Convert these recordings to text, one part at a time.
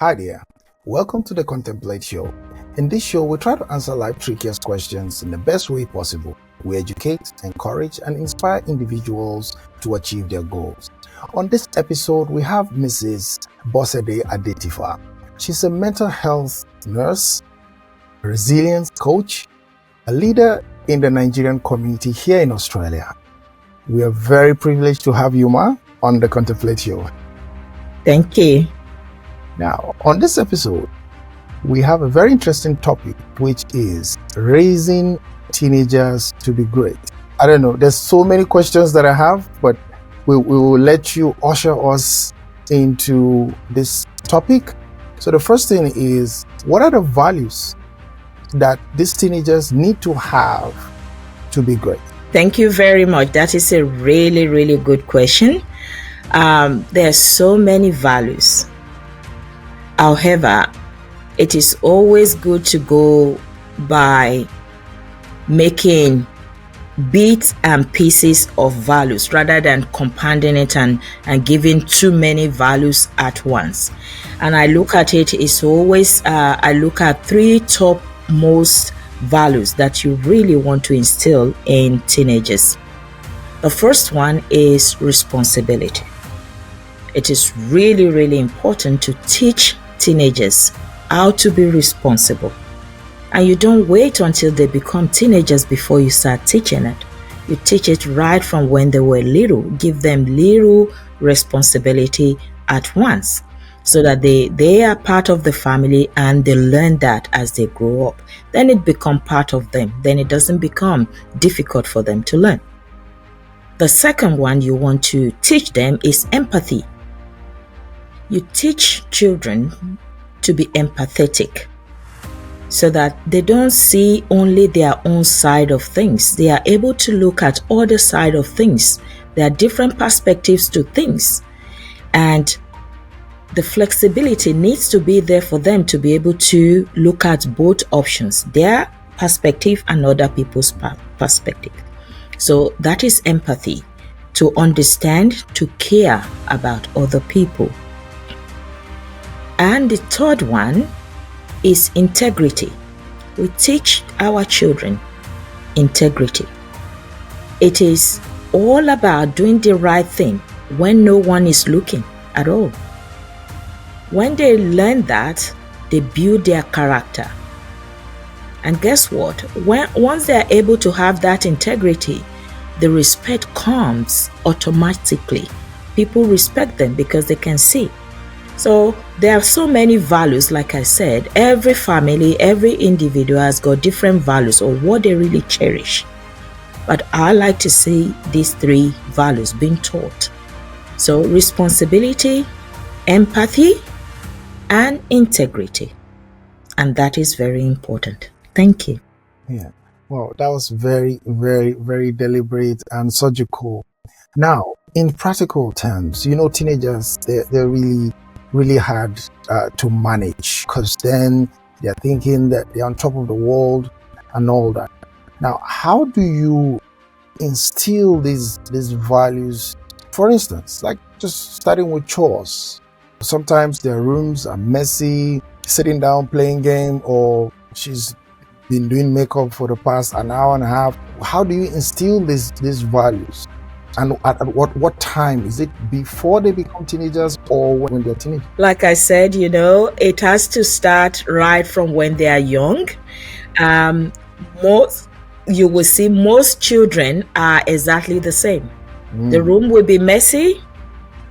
Hi there. Welcome to the Contemplate Show. In this show, we try to answer life's trickiest questions in the best way possible. We educate, encourage, and inspire individuals to achieve their goals. On this episode, we have Mrs. Bosede Adetifa. She's a mental health nurse, a resilience coach, a leader in the Nigerian community here in Australia. We are very privileged to have you, Ma, on the Contemplate Show. Thank you. Now, on this episode, we have a very interesting topic, which is raising teenagers to be great. I don't know, there's so many questions that I have, but we will let you usher us into this topic. So the first thing is, what are the values that these teenagers need to have to be great? Thank you very much. That is a really, really good question. There are so many values. However, it is always good to go by making bits and pieces of values rather than compounding it and giving too many values at once. And I look at it, it's always, I look at three top most values that you really want to instill in teenagers. The first one is responsibility. It is really, really important to teach teenagers how to be responsible. And you don't wait until they become teenagers before you start teaching it. You teach it right from when they were little. Give them little responsibility at once so that they are part of the family and they learn that as they grow up. Then it becomes part of them. Then it doesn't become difficult for them to learn. The second one you want to teach them is empathy. You teach children to be empathetic so that they don't see only their own side of things. They are able to look at other side of things. There are different perspectives to things. And the flexibility needs to be there for them to be able to look at both options, their perspective and other people's perspective. So that is empathy, to understand, to care about other people. And the third one is integrity. We teach our children integrity. It is all about doing the right thing when no one is looking at all. When they learn that, they build their character. And guess what? Once they are able to have that integrity, the respect comes automatically. People respect them because they can see. So there are so many values, like I said. Every family, every individual has got different values or what they really cherish. But I like to see these three values being taught. So responsibility, empathy, and integrity. And that is very important. Thank you. Yeah. Well, that was very, very, very deliberate and surgical. Now, in practical terms, teenagers, they're really hard to manage because then they're thinking that they're on top of the world and all that. Now, how do you instill these values? For instance, like just starting with chores. Sometimes their rooms are messy, sitting down playing game, or she's been doing makeup for the past an hour and a half. How do you instill these values? And at what time? Is it before they become teenagers or when they're teenagers? Like I said, it has to start right from when they are young. You will see most children are exactly the same. The room will be messy.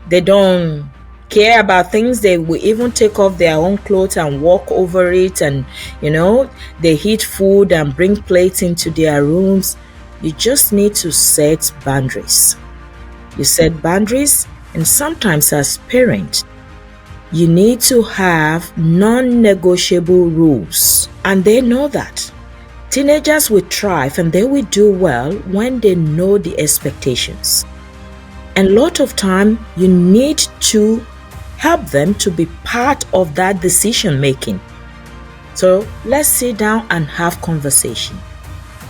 They don't care about things. They will even take off their own clothes and walk over it. And, they eat food and bring plates into their rooms. You just need to set boundaries. You set boundaries, and sometimes as parents, you need to have non-negotiable rules. And they know that. Teenagers will thrive and they will do well when they know the expectations. And a lot of time, you need to help them to be part of that decision making. So let's sit down and have conversation.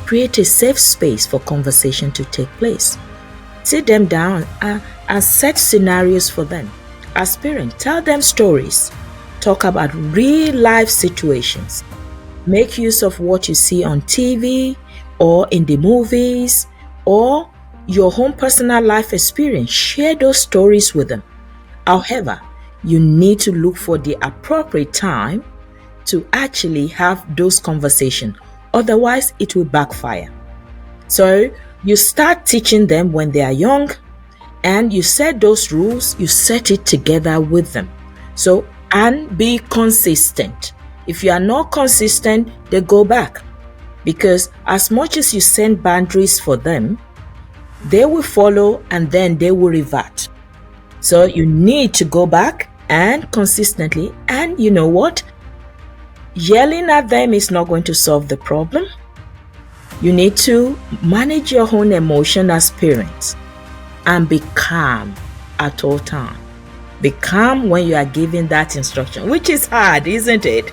Create a safe space for conversation to take place. Sit them down and set scenarios for them. As parents, tell them stories. talk about real life situations. Make use of what you see on TV or in the movies or your own personal life experience. Share those stories with them. However, you need to look for the appropriate time to actually have those conversations. Otherwise, it will backfire. So you start teaching them when they are young, and you set those rules, you set it together with them. So, and be consistent. If you are not consistent, they go back. Because as much as you send boundaries for them, they will follow and then they will revert. So you need to go back and consistently, and you know what? Yelling at them is not going to solve the problem. You need to manage your own emotion as parents and be calm at all times. Be calm when you are giving that instruction, which is hard, isn't it?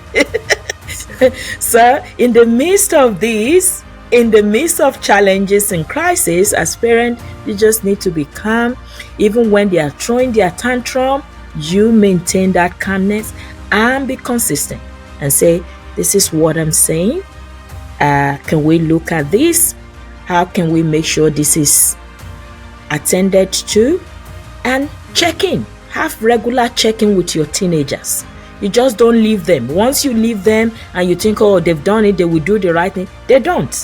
So in the midst of this, in the midst of challenges and crises, as parents, you just need to be calm. Even when they are throwing their tantrum, you maintain that calmness and be consistent and say, this is what I'm saying. Can we look at this? How can we make sure this is attended to? And check in. Have regular check-in with your teenagers. You just don't leave them. Once you leave them and you think, oh, they've done it, they will do the right thing. They don't.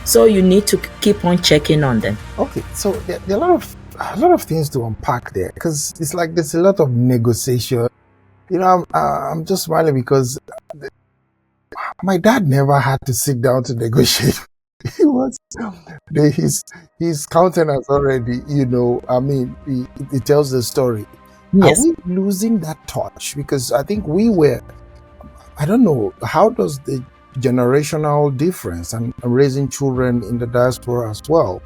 So you need to keep on checking on them. Okay, so there are a lot of things to unpack there, because it's like there's a lot of negotiation. You know, I'm just smiling because my dad never had to sit down to negotiate. He was his countenance already. You know, I mean, it tells the story. Yes. Are we losing that touch? Because I think we were. I don't know, how does the generational difference and raising children in the diaspora as well,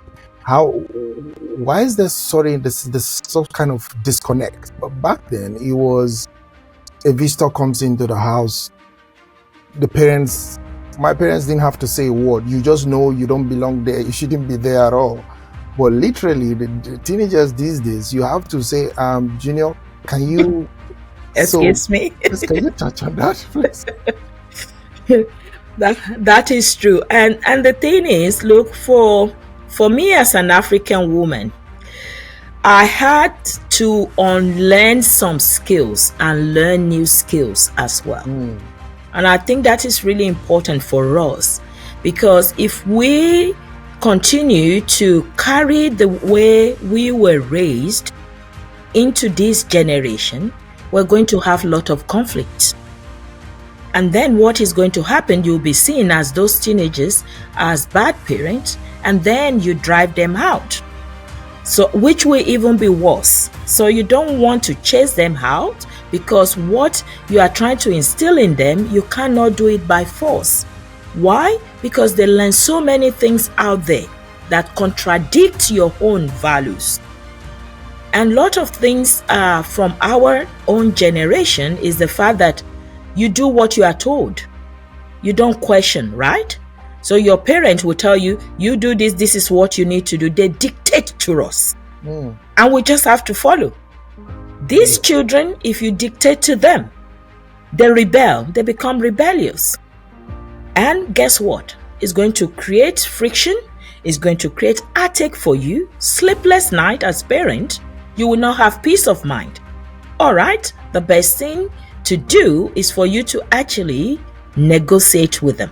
why is there this sort kind of disconnect? But back then it was, a visitor comes into the house, my parents didn't have to say a word. You just know you don't belong there, you shouldn't be there at all. But literally the teenagers these days, you have to say, Junior, can you excuse me? Can you touch on that, please? That is true. And the thing is, look, for me as an African woman, I had to unlearn some skills and learn new skills as well. And I think that is really important for us, because if we continue to carry the way we were raised into this generation, we're going to have a lot of conflicts. And then what is going to happen, you'll be seen as those teenagers as bad parents, and then you drive them out. So which will even be worse. So you don't want to chase them out, because what you are trying to instill in them, you cannot do it by force. Why? Because they learn so many things out there that contradict your own values. And a lot of things from our own generation is the fact that you do what you are told. You don't question, right? So your parents will tell you, you do this, this is what you need to do. They dictate to us. And we just have to follow. These children, if you dictate to them, they rebel, they become rebellious. And guess what? It's going to create friction. It's going to create heartache for you. Sleepless night as parent. You will not have peace of mind. All right, the best thing to do is for you to actually negotiate with them.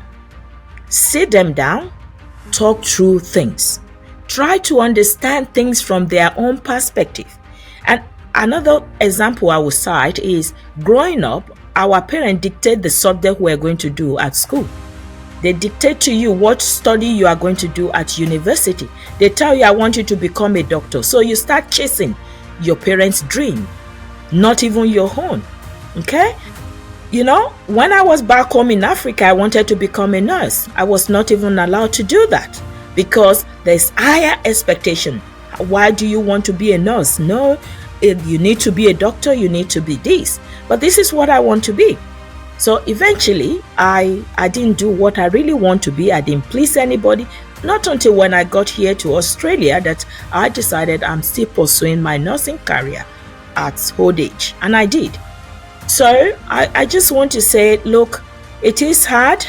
Sit them down, talk through things. Try to understand things from their own perspective. And another example I will cite is, growing up, our parents dictate the subject we're going to do at school. They dictate to you what study you are going to do at university. They tell you, I want you to become a doctor. So you start chasing your parents' dream, not even your own. Okay? You know, when I was back home in Africa, I wanted to become a nurse. I was not even allowed to do that because there's higher expectation. Why do you want to be a nurse? No, you need to be a doctor, you need to be this. But this is what I want to be. So eventually, I didn't do what I really want to be. I didn't please anybody. Not until when I got here to Australia that I decided I'm still pursuing my nursing career at old age. And I did. So I just want to say, look, it is hard.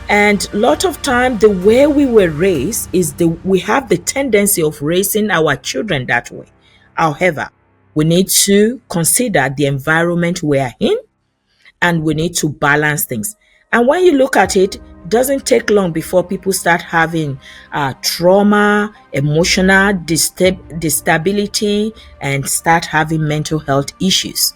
And a lot of time, the way we were raised is we have the tendency of raising our children that way. However, we need to consider the environment we are in, and we need to balance things. And when you look at it, doesn't take long before people start having trauma, emotional disability, and start having mental health issues.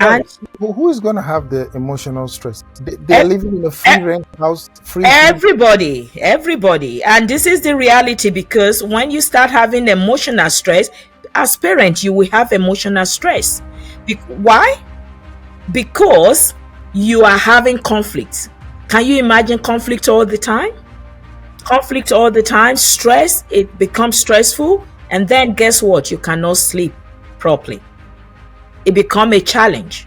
Sorry, And who is going to have the emotional stress? They are living in a free rent house, free food. everybody. And this is the reality, because when you start having emotional stress, as parents, you will have emotional stress. Why? Because you are having conflict. Can you imagine conflict all the time? Conflict all the time, stress, it becomes stressful. And then guess what? You cannot sleep properly. It becomes a challenge.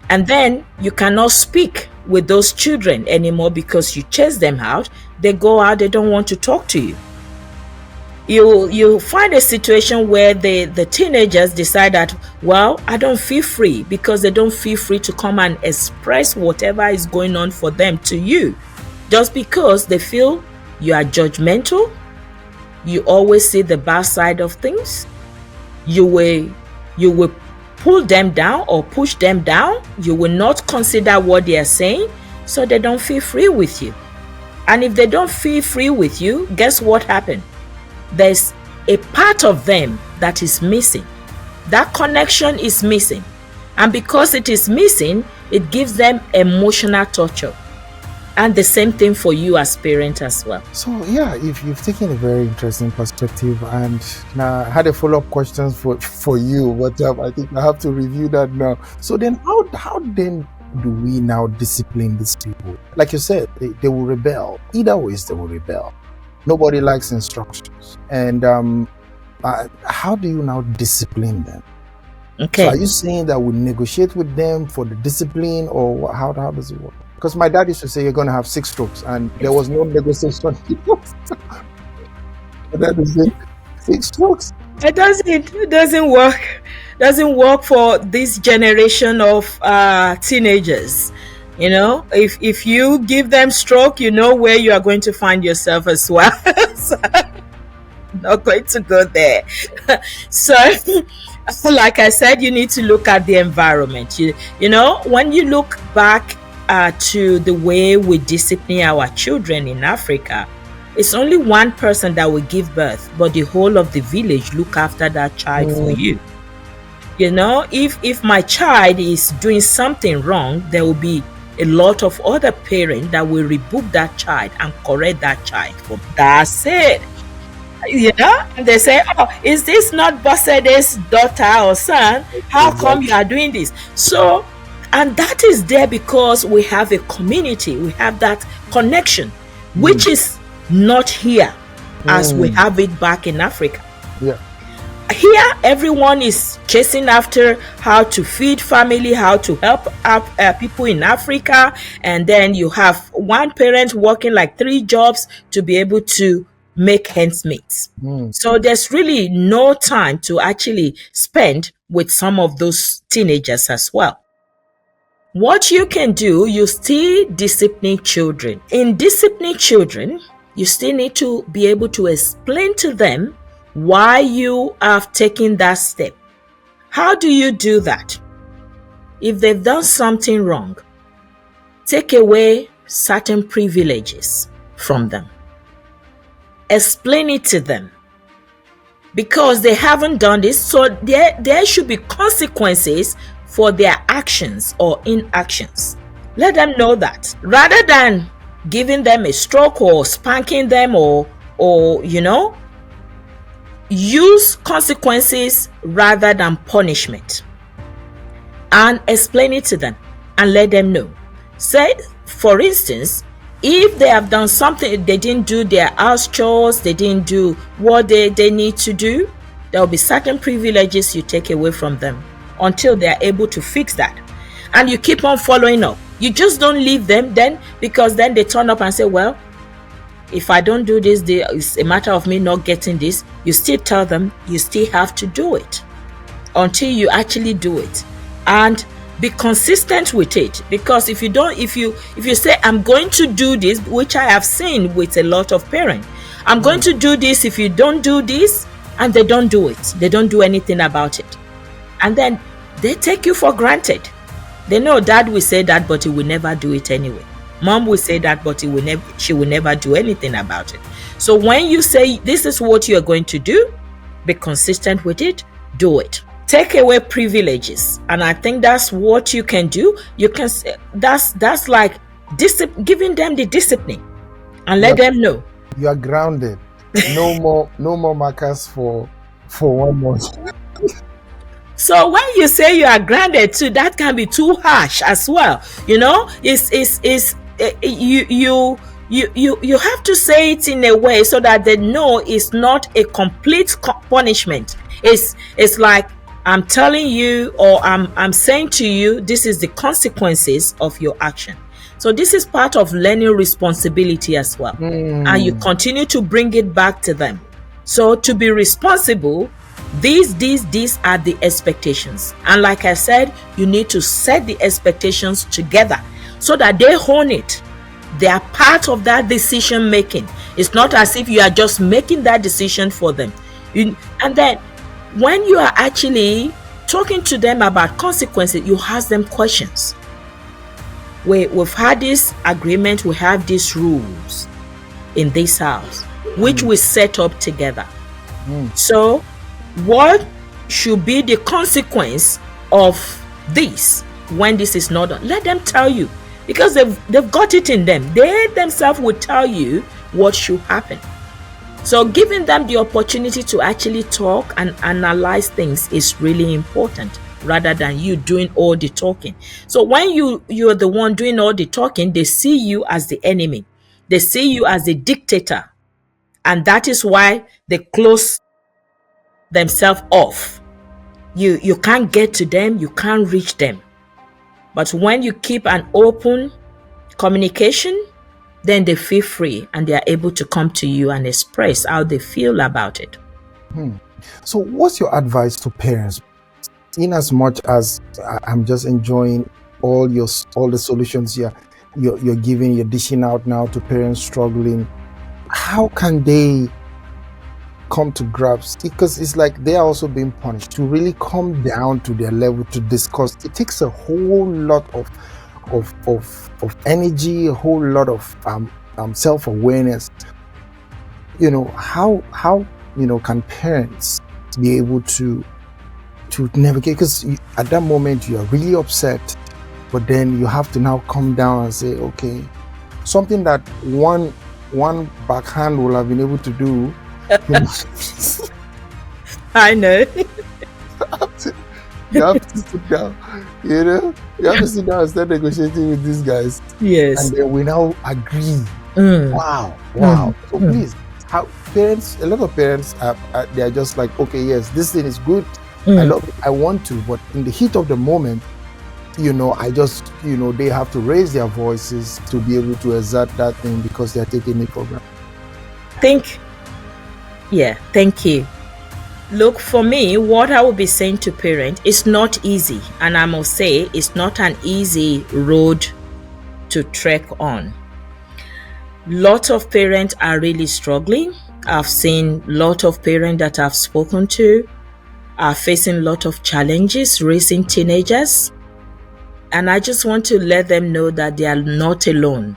And then you cannot speak with those children anymore because you chase them out. They go out, they don't want to talk to you. You find a situation where the teenagers decide that, well, I don't feel free, because they don't feel free to come and express whatever is going on for them to you, just because they feel you are judgmental. You always see the bad side of things. You will pull them down or push them down. You will not consider what they are saying, so they don't feel free with you. And if they don't feel free with you, guess what happened? There's a part of them that is missing. That connection is missing. And because it is missing, it gives them emotional torture. And the same thing for you as parent as well. So yeah, if you've taken a very interesting perspective, and now I had a follow-up questions for you, but I think I have to review that now. So then how then do we now discipline these people? Like you said, they will rebel. Either ways, they will rebel. Nobody likes instructions. And how do you now discipline them? Okay. So are you saying that we negotiate with them for the discipline, or how does it work? Because my dad used to say you're going to have 6 strokes, and there was no negotiation. My dad would say 6 strokes. It doesn't work. Doesn't work for this generation of teenagers. You know, if you give them stroke, you know where you are going to find yourself as well. So, not going to go there. So, like I said, you need to look at the environment. You know, when you look back to the way we discipline our children in Africa, it's only one person that will give birth, but the whole of the village look after that child for you. You know, if my child is doing something wrong, there will be a lot of other parents that will rebuke that child and correct that child. That's it. You know, and they say, oh, is this not Bosede's daughter or son? How come you are doing this? So, and that is there because we have a community, we have that connection, which is not here as we have it back in Africa. Yeah. Here, everyone is chasing after how to feed family, how to help people in Africa. And then you have one parent working like 3 jobs to be able to make ends meet. So there's really no time to actually spend with some of those teenagers as well. What you can do, you still discipline children. In disciplining children, you still need to be able to explain to them why you have taken that step. How do you do that? If they've done something wrong, take away certain privileges from them. Explain it to them. Because they haven't done this, so there should be consequences for their actions or inactions. Let them know that. Rather than giving them a stroke or spanking them or you know, use consequences rather than punishment, and explain it to them and let them know. Say, for instance, if they have done something, they didn't do their house chores, they didn't do what they need to do, there will be certain privileges you take away from them until they are able to fix that. And you keep on following up. You just don't leave them then, because then they turn up and say, well, if I don't do this, it's a matter of me not getting this. You still tell them you still have to do it until you actually do it. And be consistent with it, because if you say, I'm going to do this, which I have seen with a lot of parents, I'm going to do this, if you don't do this, and they don't do it, they don't do anything about it, and then they take you for granted. They know dad will say that, but he will never do it anyway. Mom will say that, but she will never do anything about it. So when you say this is what you're going to do, be consistent with it, do it. Take away privileges, and I think that's what you can do. You can say that's like giving them the discipline, and let them know you are grounded. No more markers for 1 month. So when you say you are grounded too, that can be too harsh as well. You know, you have to say it in a way so that they know it's not a complete punishment. It's like, I'm telling you, or I'm saying to you, this is the consequences of your action. So this is part of learning responsibility as well. And you continue to bring it back to them. So to be responsible, these are the expectations. And like I said, you need to set the expectations together so that they own it. They are part of that decision making. It's not as if you are just making that decision for them. And then when you are actually talking to them about consequences, you ask them questions. We've had this agreement, we have these rules in this house, which we set up together. So what should be the consequence of this when this is not done? Let them tell you, because they've got it in them. They themselves will tell you what should happen. So giving them the opportunity to actually talk and analyze things is really important, rather than you doing all the talking. So when you're the one doing all the talking, they see you as the enemy. They see you as the dictator. And that is why they close themselves off. You can't get to them, you can't reach them. But when you keep an open communication, then they feel free and they are able to come to you and express how they feel about it. So what's your advice to parents? In as much as I'm just enjoying all the solutions you're giving, you're dishing out now to parents struggling, how can they come to grasp? Because it's like they are also being punished. To really come down to their level to discuss, it takes a whole lot of energy, a whole lot of self-awareness. How can parents be able to navigate? Because at that moment you are really upset, but then you have to now come down and say, okay, something that one backhand will have been able to do. I know. You have to sit down, you have to sit down and start negotiating with these guys. Yes. And then we now agree. Wow. So please, how parents, a lot of parents they are just like, okay, yes, this thing is good. I love it, I want to, but in the heat of the moment, I just, they have to raise their voices to be able to exert that thing because they're taking it for granted. Thank you. Look, for me, what I would be saying to parents, it's not easy. And I must say, it's not an easy road to trek on. Lots of parents are really struggling. I've seen a lot of parents that I've spoken to are facing a lot of challenges raising teenagers. And I just want to let them know that they are not alone.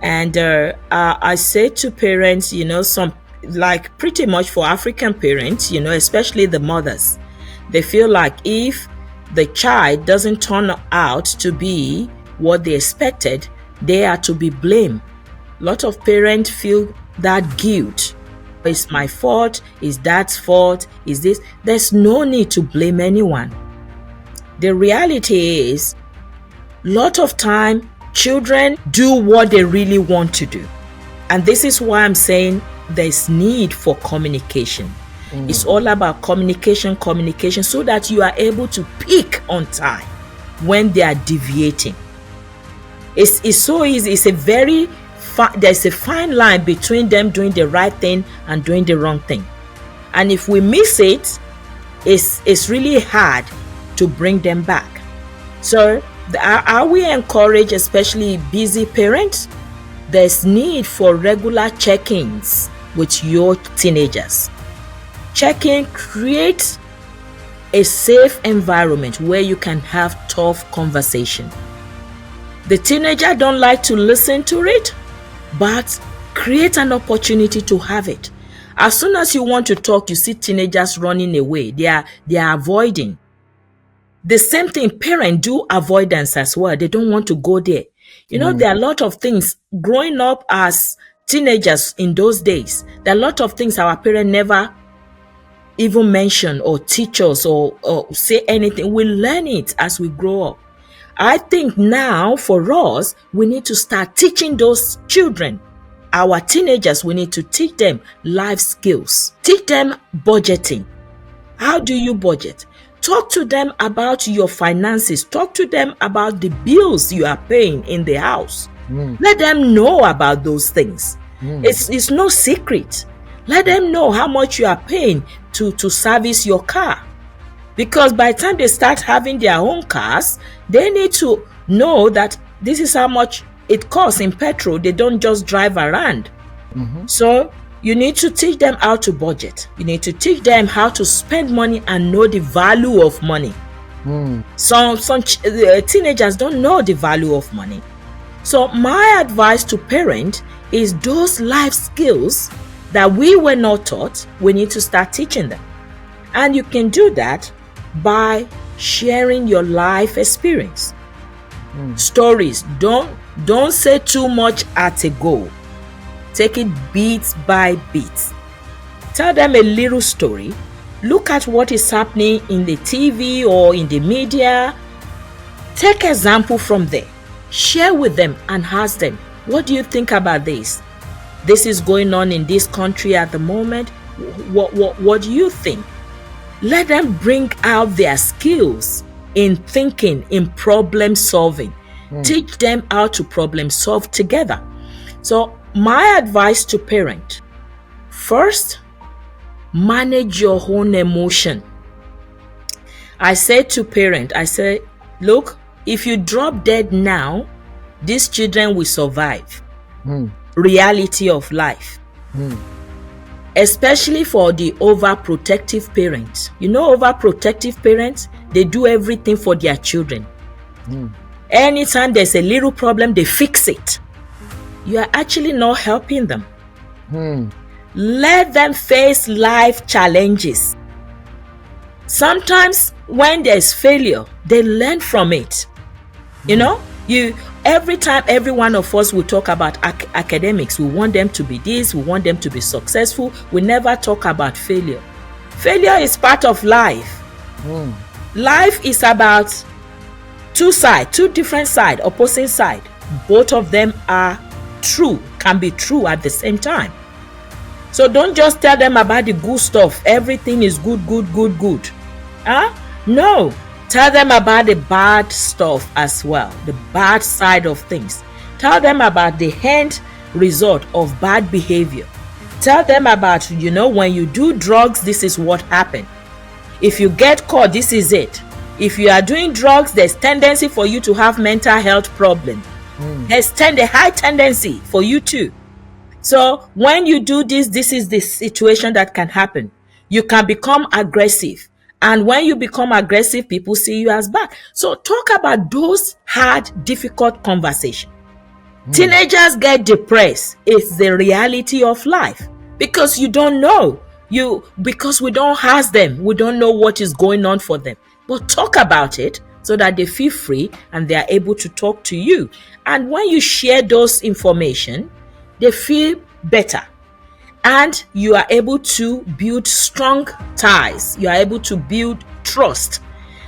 And I say to parents, like pretty much for African parents, especially the mothers, they feel like if the child doesn't turn out to be what they expected, they are to be blamed. A lot of parents feel that guilt. It's my fault, it's dad's fault, is this. There's no need to blame anyone. The reality is, a lot of time, children do what they really want to do. And this is why I'm saying there's need for communication. It's all about communication, so that you are able to pick on time when they are deviating. It's so easy. It's there's a fine line between them doing the right thing and doing the wrong thing. And if we miss it, it's really hard to bring them back. So are we encouraged, especially busy parents? There's need for regular check-ins with your teenagers. Check-in creates a safe environment where you can have tough conversation. The teenager don't like to listen to it, but create an opportunity to have it. As soon as you want to talk, you see teenagers running away. They are avoiding. The same thing, parents do avoidance as well. They don't want to go there. There are a lot of things growing up as teenagers in those days. There are a lot of things our parents never even mention or teach us or say anything. We learn it as we grow up. I think now for us, we need to start teaching those children, our teenagers, we need to teach them life skills. Teach them budgeting. How do you budget? Talk to them about your finances. Talk to them about the bills you are paying in the house. Let them know about those things. It's no secret. Let them know how much you are paying to service your car. Because by the time they start having their own cars, they need to know that this is how much it costs in petrol. They don't just drive around. So you need to teach them how to budget. You need to teach them how to spend money and know the value of money. Some teenagers don't know the value of money. So my advice to parents is those life skills that we were not taught, we need to start teaching them. And you can do that by sharing your life experience. Stories. Don't say too much at a go. Take it bit by bit. Tell them a little story. Look at what is happening in the TV or in the media. Take example from there. Share with them and ask them, what do you think about this? This is going on in this country at the moment. What do you think? Let them bring out their skills in thinking, in problem solving. Teach them how to problem solve together. So my advice to parents, first, manage your own emotion. I said to parents, look, if you drop dead now, these children will survive. Reality of life. Especially for the overprotective parents. Overprotective parents, they do everything for their children. Anytime there's a little problem, they fix it. You are actually not helping them. Let them face life challenges. Sometimes when there's failure, they learn from it. Every time every one of us will talk about academics, we want them to be this, we want them to be successful. We never talk about failure. Failure is part of life. Life is about two different sides, opposing sides. Both of them are true, can be true at the same time. So don't just tell them about the good stuff. Everything is good. No. Tell them about the bad stuff as well, the bad side of things. Tell them about the end result of bad behavior. Tell them about, when you do drugs, this is what happened. If you get caught, this is it. If you are doing drugs, there's tendency for you to have mental health problems. There's a high tendency for you too. So when you do this is the situation that can happen. You can become aggressive. And when you become aggressive, people see you as bad. So talk about those hard, difficult conversations. Teenagers get depressed. It's the reality of life. Because you don't know. Because we don't ask them. We don't know what is going on for them. But talk about it so that they feel free and they are able to talk to you. And when you share those information, they feel better. And you are able to build strong ties. You are able to build trust.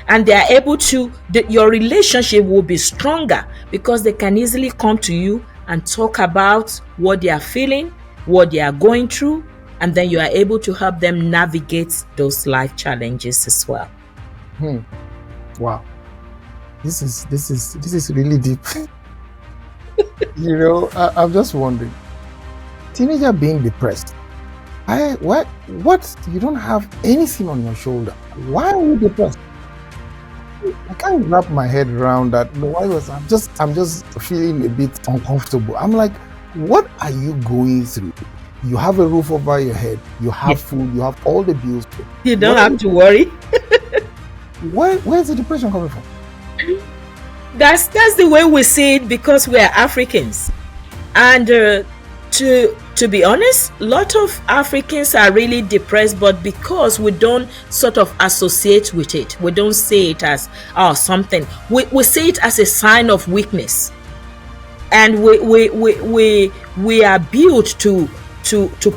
And they are able to, your relationship will be stronger because they can easily come to you and talk about what they are feeling, what they are going through. And then you are able to help them navigate those life challenges as well. Wow. This is really deep. I'm just wondering. Teenager being depressed. What? You don't have anything on your shoulder. Why are you depressed? I can't wrap my head around that. No, I'm just feeling a bit uncomfortable. I'm like, what are you going through? You have a roof over your head, you have food, you have all the bills paid. You don't have to worry. Where's the depression coming from? That's the way we see it, because we are Africans. And to be honest, a lot of Africans are really depressed, but because we don't sort of associate with it, we don't see it as something. We see it as a sign of weakness, and we are built to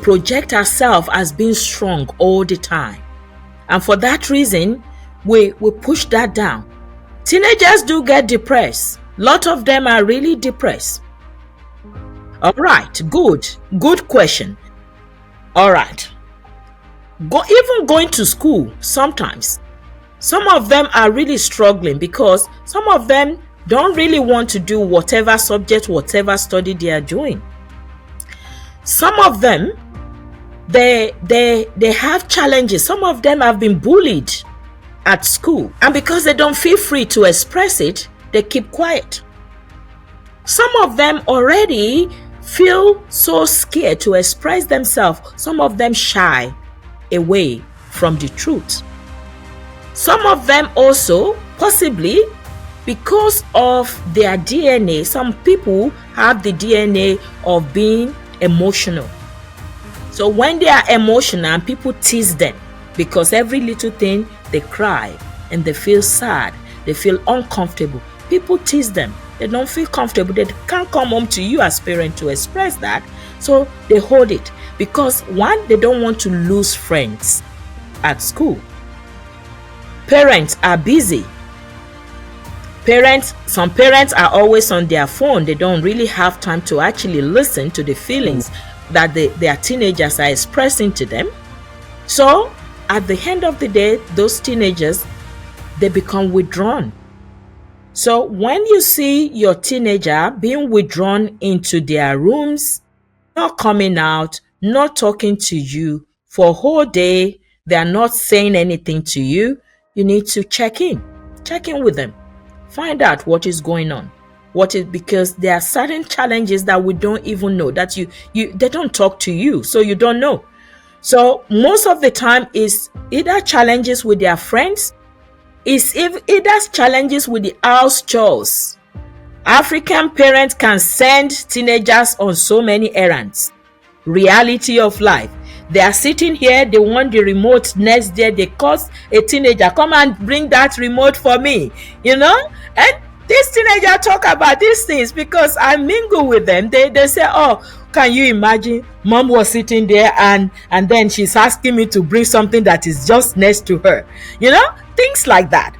project ourselves as being strong all the time, and for that reason, we push that down. Teenagers do get depressed. A lot of them are really depressed. All right, good question. All right, even going to school, sometimes some of them are really struggling, because some of them don't really want to do whatever subject, whatever study they are doing. Some of them, they have challenges. Some of them have been bullied at school, and because they don't feel free to express it, they keep quiet. Some of them already feel so scared to express themselves. Some of them shy away from the truth. Some of them also, possibly because of their DNA, some people have the DNA of being emotional. So when they are emotional and people tease them, because every little thing they cry and they feel sad, they feel uncomfortable, people tease them. They don't feel comfortable. They can't come home to you as parents to express that. So they hold it, because one, they don't want to lose friends at school. Parents are busy. Some parents are always on their phone. They don't really have time to actually listen to the feelings that their teenagers are expressing to them. So at the end of the day, those teenagers, they become withdrawn. So when you see your teenager being withdrawn into their rooms, not coming out, not talking to you for a whole day, they are not saying anything to you, you need to check in with them. Find out what is going on. Because there are certain challenges that we don't even know, that they don't talk to you, so you don't know. So most of the time is either challenges with their friends, is either challenges with the house chores. African parents can send teenagers on so many errands. Reality of life. They are sitting here, they want the remote next day. They call a teenager, come and bring that remote for me, and this teenager talk about these things, because I mingle with them. They say, oh, can you imagine, mom was sitting there and then she's asking me to bring something that is just next to her, things like that.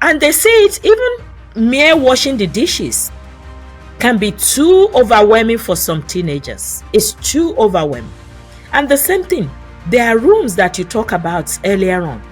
And they say it, even mere washing the dishes can be too overwhelming for some teenagers. It's too overwhelming. And the same thing, there are rooms that you talk about earlier on.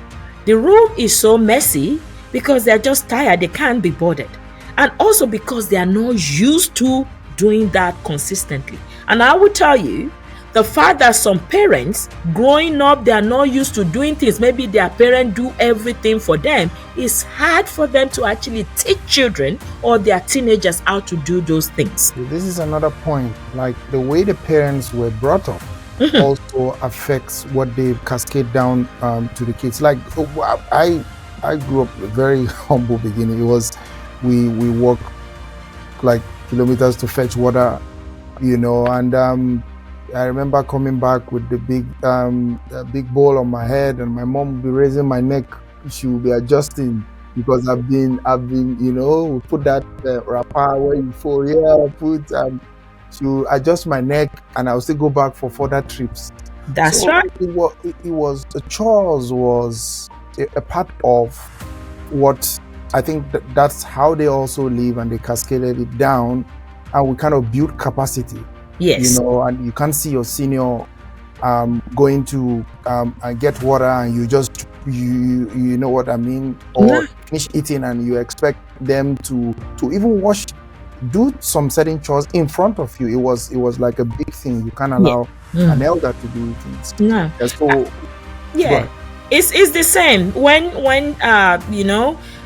The room is so messy because they're just tired, they can't be bothered. And also because they are not used to doing that consistently. And I will tell you, the fact that some parents growing up, they are not used to doing things, maybe their parents do everything for them, it's hard for them to actually teach children or their teenagers how to do those things. This is another point, like the way the parents were brought up also affects what they cascade down to the kids. Like I grew up a very humble beginning. It was we walk like kilometers to fetch water, and I remember coming back with the big bowl on my head, and my mom would be raising my neck. She would be adjusting because I've been, we put that wrapper where you fold, and she would adjust my neck, and I would still go back for further trips. That's right. It was the chores was a part of what I think that's how they also live, and they cascaded it down, and we kind of build capacity. Yes. And you can't see your senior going to get water, and you just you know what I mean, or finish eating, and you expect them to even do some certain chores in front of you. It was like a big thing. You can't allow an elder to do things. No. So yeah. It's the same when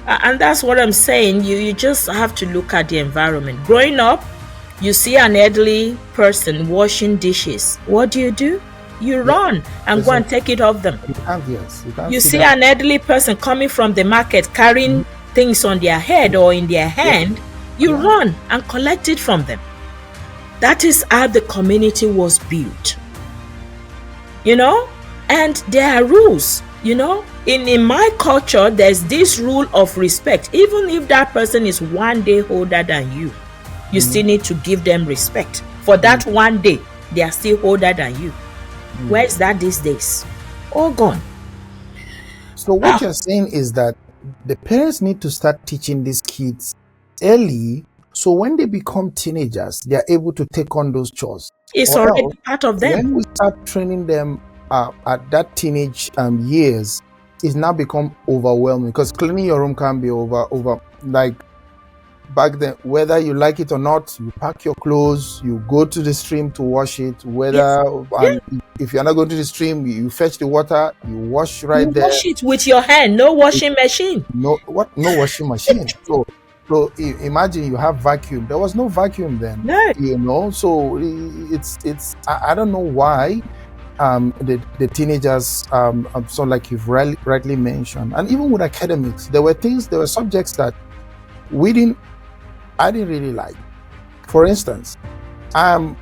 and that's what I'm saying. You just have to look at the environment. Growing up, you see an elderly person washing dishes. What do? You Yeah. run and go and take it off them. You can't, yes. You can't You sit see down. an elderly person coming from the market carrying things on their head or in their hand. You Yeah. run and collect it from them. That is how the community was built. And there are rules. In my culture, there's this rule of respect. Even if that person is one day older than you still need to give them respect. For that one day, they are still older than you. Where is that these days? All gone. So what you're saying is that the parents need to start teaching these kids early, so when they become teenagers, they are able to take on those chores. It's Or already else, part of them. when we start training them at that teenage years, it's now become overwhelming, because cleaning your room can be over like back then. Whether you like it or not, you pack your clothes, you go to the stream to wash it. And if you're not going to the stream, you fetch the water, you wash right You there. wash it with your hand, no washing machine. No washing machine. So imagine you have vacuum. There was no vacuum then. No. So it's I don't know why the teenagers so like you've rightly mentioned, and even with academics, there were subjects that I didn't really like. For instance, I'm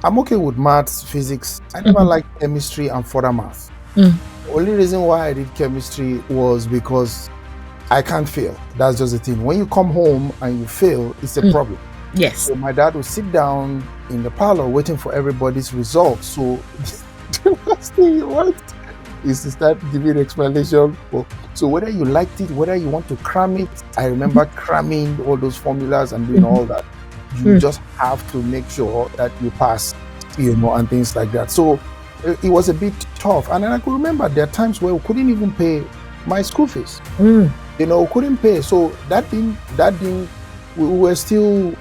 okay with maths, physics. I never liked chemistry and further math. The only reason why I did chemistry was because I can't fail. That's just the thing. When you come home and you fail, it's a problem. Yes. So my dad would sit down in the parlor waiting for everybody's results. So the first thing he wants is to start giving explanation. So whether you liked it, whether you want to cram it, I remember cramming all those formulas and doing all that. You just have to make sure that you pass, and things like that. So it was a bit tough. And then I could remember there are times where we couldn't even pay my school fees. Couldn't pay. So that thing, we were still,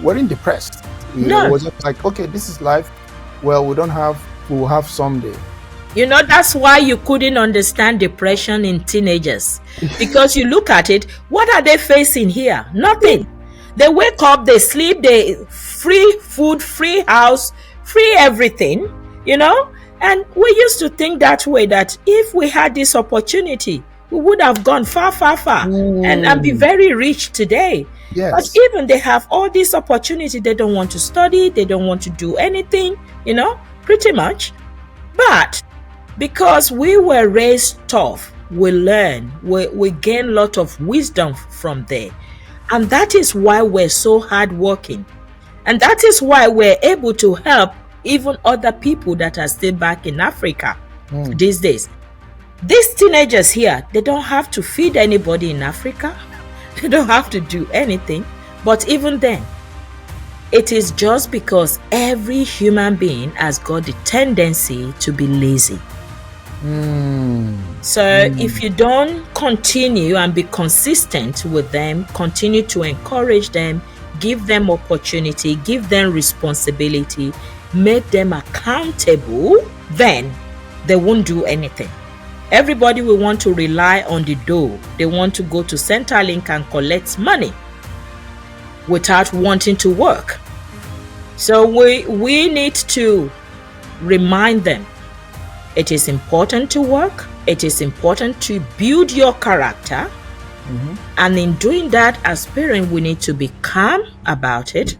weren't depressed. It was just like, okay, this is life. Well, we'll have someday. That's why you couldn't understand depression in teenagers. Because you look at it, what are they facing here? Nothing. They wake up, they sleep, they free food, free house, free everything, And we used to think that way, that if we had this opportunity, we would have gone far, far, far and be very rich today. Yes. But even they have all this opportunity, they don't want to study, they don't want to do anything, pretty much. But because we were raised tough, we learn, we gain a lot of wisdom from there. And that is why we're so hardworking. And that is why we're able to help even other people that are still back in Africa these days. These teenagers here, they don't have to feed anybody in Africa. They don't have to do anything. But even then, it is just because every human being has got the tendency to be lazy. So if you don't continue and be consistent with them, continue to encourage them, give them opportunity, give them responsibility, make them accountable, then they won't do anything. Everybody will want to rely on the dough. They want to go to Centrelink and collect money without wanting to work. So we need to remind them it is important to work. It is important to build your character. And in doing that, as parents, we need to be calm about it.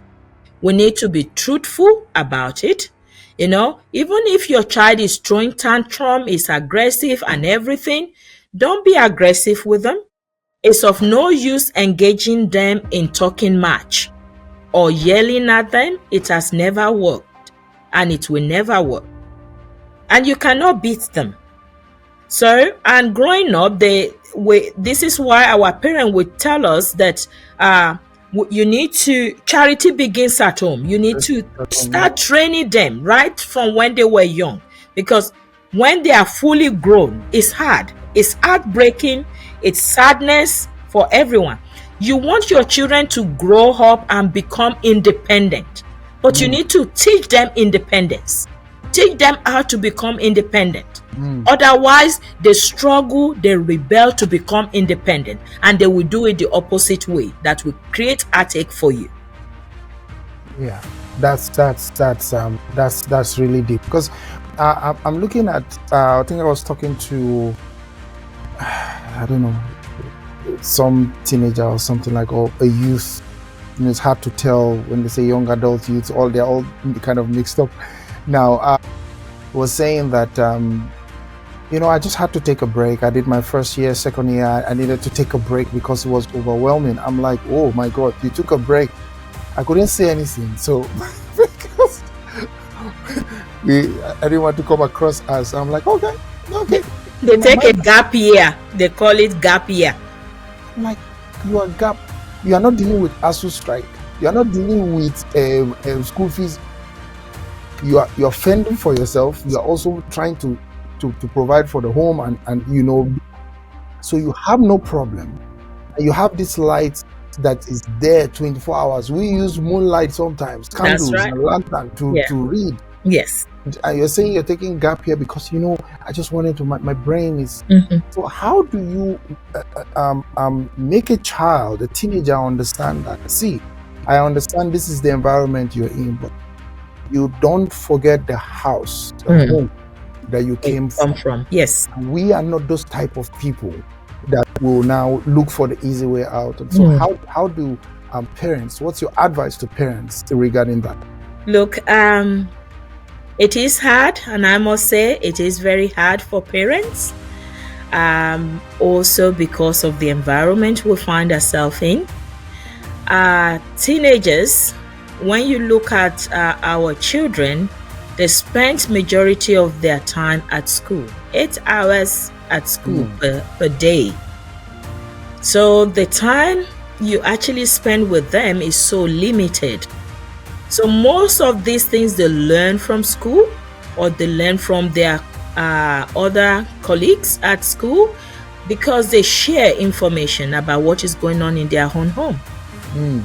We need to be truthful about it. Even if your child is throwing tantrum, is aggressive and everything, don't be aggressive with them. It's of no use engaging them in talking match or yelling at them. It has never worked and it will never work. And you cannot beat them. So, and growing up, this is why our parents would tell us that you need to, charity begins at home. You need to start training them right from when they were young. Because when they are fully grown, it's hard. It's heartbreaking. It's sadness for everyone. You want your children to grow up and become independent. But you need to teach them independence. Teach them how to become independent. Otherwise, they struggle, they rebel to become independent, and they will do it the opposite way. That will create heartache for you. Yeah, that's really deep, because I'm looking at I think I was talking to I don't know, some teenager or something like, or a youth. You know, it's hard to tell when they say young adult, youth, they're all kind of mixed up. Now, was saying that I just had to take a break. I did my first year, second year, I needed to take a break because it was overwhelming. I'm like, oh my God, you took a break. I couldn't say anything. So because I didn't want to come across as, I'm like, okay. They take a gap year. They call it gap year. I'm like, you are not dealing with ASU strike. You are not dealing with school fees. You're fending for yourself. You are also trying to provide for the home, and so you have no problem. You have this light that is there 24 hours. We use moonlight sometimes, candles, right, and lantern to read. Yes. And you're saying you're taking gap here because I just wanted to. My brain is. So how do you make a child, a teenager, understand that? See, I understand this is the environment you're in, but you don't forget the house, the home that you came from. Yes. We are not those type of people that will now look for the easy way out. And so how do parents, what's your advice to parents regarding that? Look, it is hard, and I must say it is very hard for parents, also because of the environment we find ourselves in. Teenagers, when you look at our children, they spend majority of their time at school, 8 hours at school per day. So the time you actually spend with them is so limited. So most of these things they learn from school, or they learn from their other colleagues at school, because they share information about what is going on in their own home.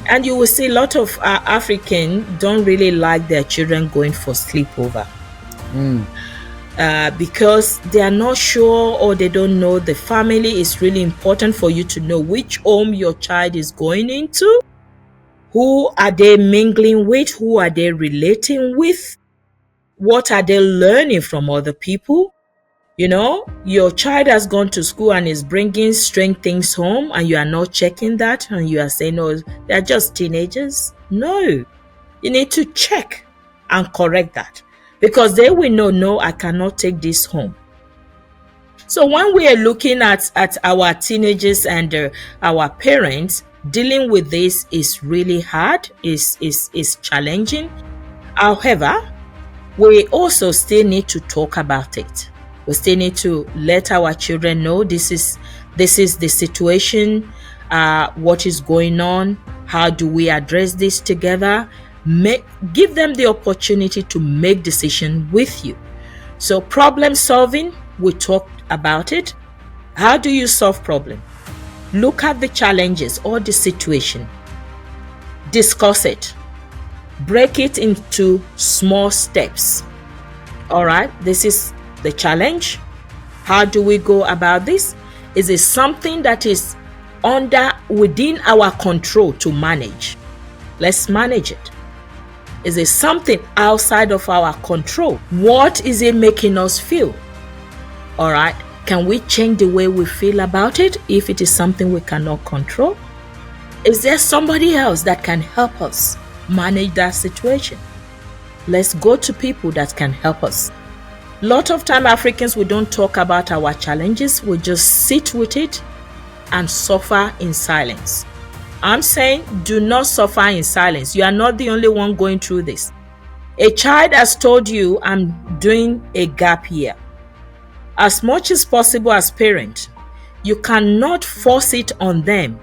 And you will see a lot of Africans don't really like their children going for sleepover because they are not sure, or they don't know the family. Is really important for you to know which home your child is going into. Who are they mingling with? Who are they relating with? What are they learning from other people? Your child has gone to school and is bringing strange things home, and you are not checking that, and you are saying, no, they're just teenagers. No, you need to check and correct that, because they will know, no, I cannot take this home. So when we are looking at our teenagers and our parents, dealing with this is really hard, is challenging. However, we also still need to talk about it. We still need to let our children know this is the situation, what is going on, how do we address this together. Give them the opportunity to make decisions with you. So problem solving, we talked about it. How do you solve problem? Look at the challenges or the situation. Discuss it. Break it into small steps. All right, this is the challenge. How do we go about this? Is it something that is within our control to manage? Let's manage it. Is it something outside of our control? What is it making us feel? All right, can we change the way we feel about it if it is something we cannot control? Is there somebody else that can help us manage that situation? Let's go to people that can help us. A lot of time Africans, we don't talk about our challenges. We just sit with it and suffer in silence. I'm saying do not suffer in silence. You are not the only one going through this. A child has told you, I'm doing a gap year. As much as possible as parent, you cannot force it on them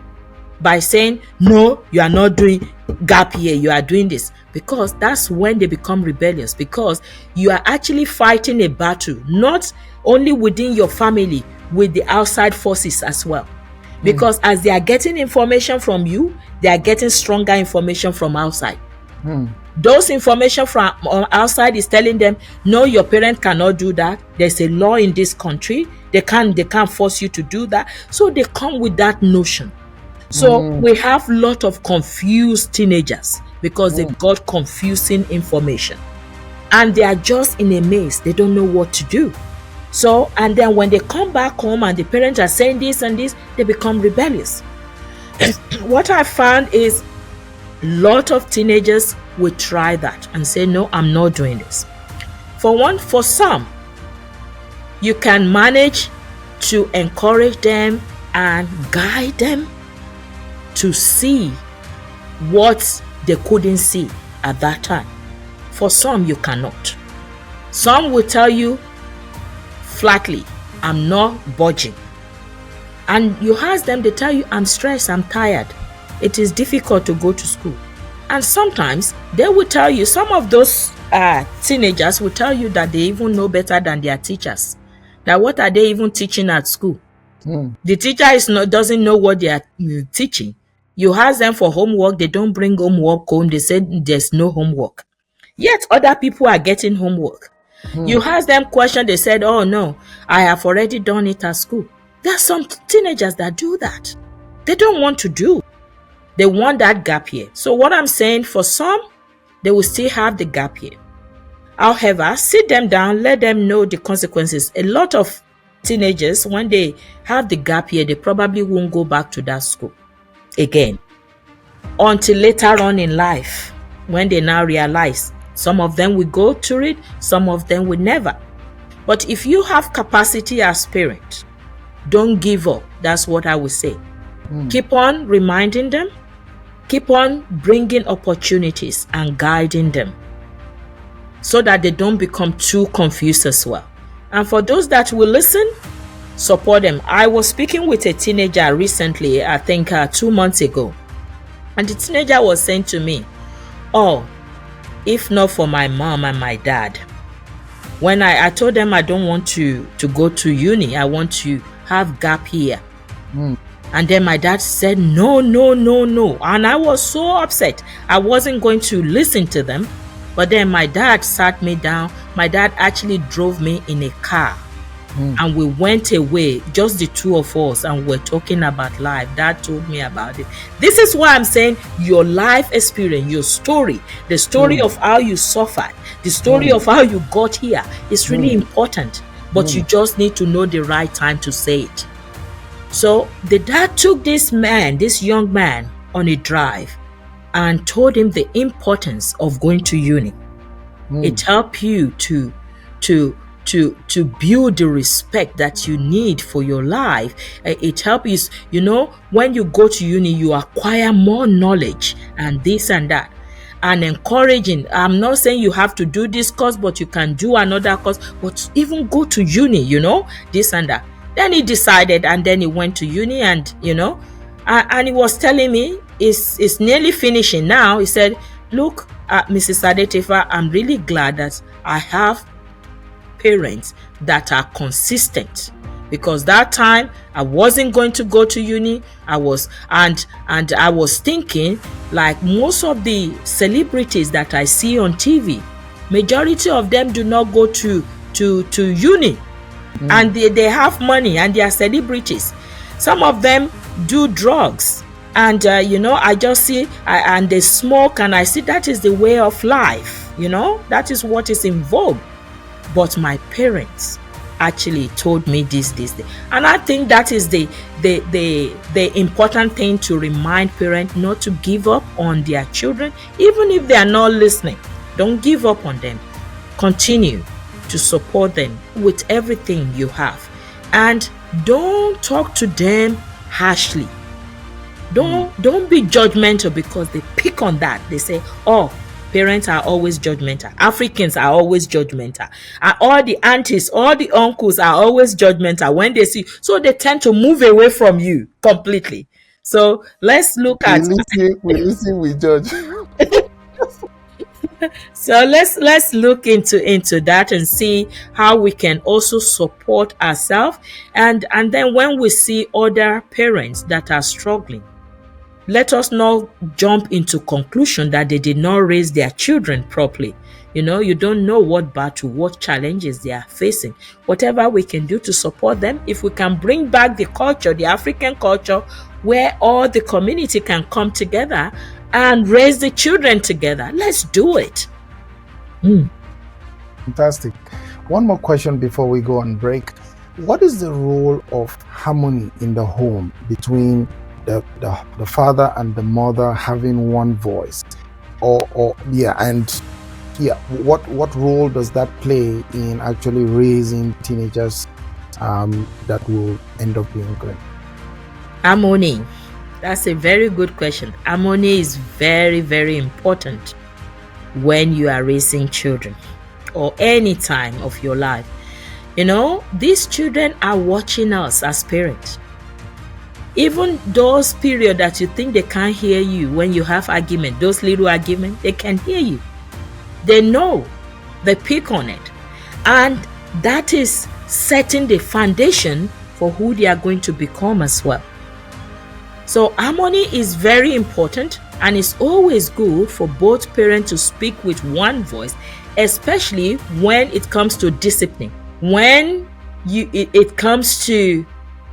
by saying, no, you are not doing gap year, you are doing this. Because that's when they become rebellious, because you are actually fighting a battle, not only within your family, with the outside forces as well. Because as they are getting information from you, they are getting stronger information from outside. Those information from outside is telling them, no, your parent cannot do that. There's a law in this country. They can't force you to do that. So they come with that notion. So we have a lot of confused teenagers because they've got confusing information. And they are just in a maze. They don't know what to do. So, and then when they come back home and the parents are saying this and this, they become rebellious. What I found is a lot of teenagers will try that and say, no, I'm not doing this. For some, you can manage to encourage them and guide them to see what they couldn't see at that time. For some, you cannot. Some will tell you flatly, I'm not budging. And you ask them, they tell you, I'm stressed, I'm tired. It is difficult to go to school. And sometimes they will tell you, some of those teenagers will tell you that they even know better than their teachers. Now, what are they even teaching at school? The teacher doesn't know what they are teaching. You ask them for homework, they don't bring homework home. They say there's no homework. Yet other people are getting homework. You ask them questions, they said, oh no, I have already done it at school. There are some teenagers that do that. They don't want to do. They want that gap year. So what I'm saying, for some, they will still have the gap year. However, sit them down, let them know the consequences. A lot of teenagers, when they have the gap year, they probably won't go back to that school again until later on in life, when they now realize. Some of them will go through it, some of them will never. But if you have capacity as parents, don't give up. That's what I would say. Keep on reminding them, keep on bringing opportunities and guiding them so that they don't become too confused as well. And for those that will listen, support them. I was speaking with a teenager recently, I think 2 months ago, and the teenager was saying to me, oh, if not for my mom and my dad, when I told them I don't want to go to uni, I want to have gap year. And then my dad said, no. And I was so upset. I wasn't going to listen to them. But then my dad sat me down. My dad actually drove me in a car. And we went away, just the two of us, and we're talking about life. Dad told me about it. This is why I'm saying your life experience, your story, the story of how you suffered, the story of how you got here is really important. But you just need to know the right time to say it. So the dad took this young man on a drive and told him the importance of going to uni. It helps you to build the respect that you need for your life. It helps you, when you go to uni, you acquire more knowledge and this and that. And encouraging, I'm not saying you have to do this course, but you can do another course, but even go to uni, this and that. Then he decided, and then he went to uni, and and he was telling me it's nearly finishing now. He said, look, Mrs. Adetifa, I'm really glad that I have parents that are consistent, because that time I wasn't going to go to uni. I was thinking, like most of the celebrities that I see on TV, majority of them do not go to uni. And they have money and they are celebrities. Some of them do drugs, and I just see and they smoke, and I see that is the way of life. That is what is involved. But my parents actually told me this, and I think that is the important thing, to remind parents not to give up on their children, even if they are not listening. Don't give up on them. Continue to support them with everything you have, and don't talk to them harshly. Don't be judgmental, because they pick on that. They say, oh, parents are always judgmental. Africans are always judgmental. And all the aunties, all the uncles are always judgmental when they see. So they tend to move away from you completely. So let's look at. We listen, we judge. So let's look into that and see how we can also support ourselves, and then when we see other parents that are struggling, let us not jump into conclusion that they did not raise their children properly. You don't know what battle, what challenges they are facing. Whatever we can do to support them, if we can bring back the culture, the African culture, where all the community can come together and raise the children together, let's do it. Fantastic. One more question before we go on break. What is the role of harmony in the home between the father and the mother having one voice? What role does that play in actually raising teenagers that will end up being great? Harmony. That's a very good question. Harmony is very, very important when you are raising children or any time of your life. These children are watching us as parents. Even those periods that you think they can't hear you when you have argument, those little arguments, they can hear you. They know. They pick on it. And that is setting the foundation for who they are going to become as well. So harmony is very important, and it's always good for both parents to speak with one voice, especially when it comes to discipline. When it comes to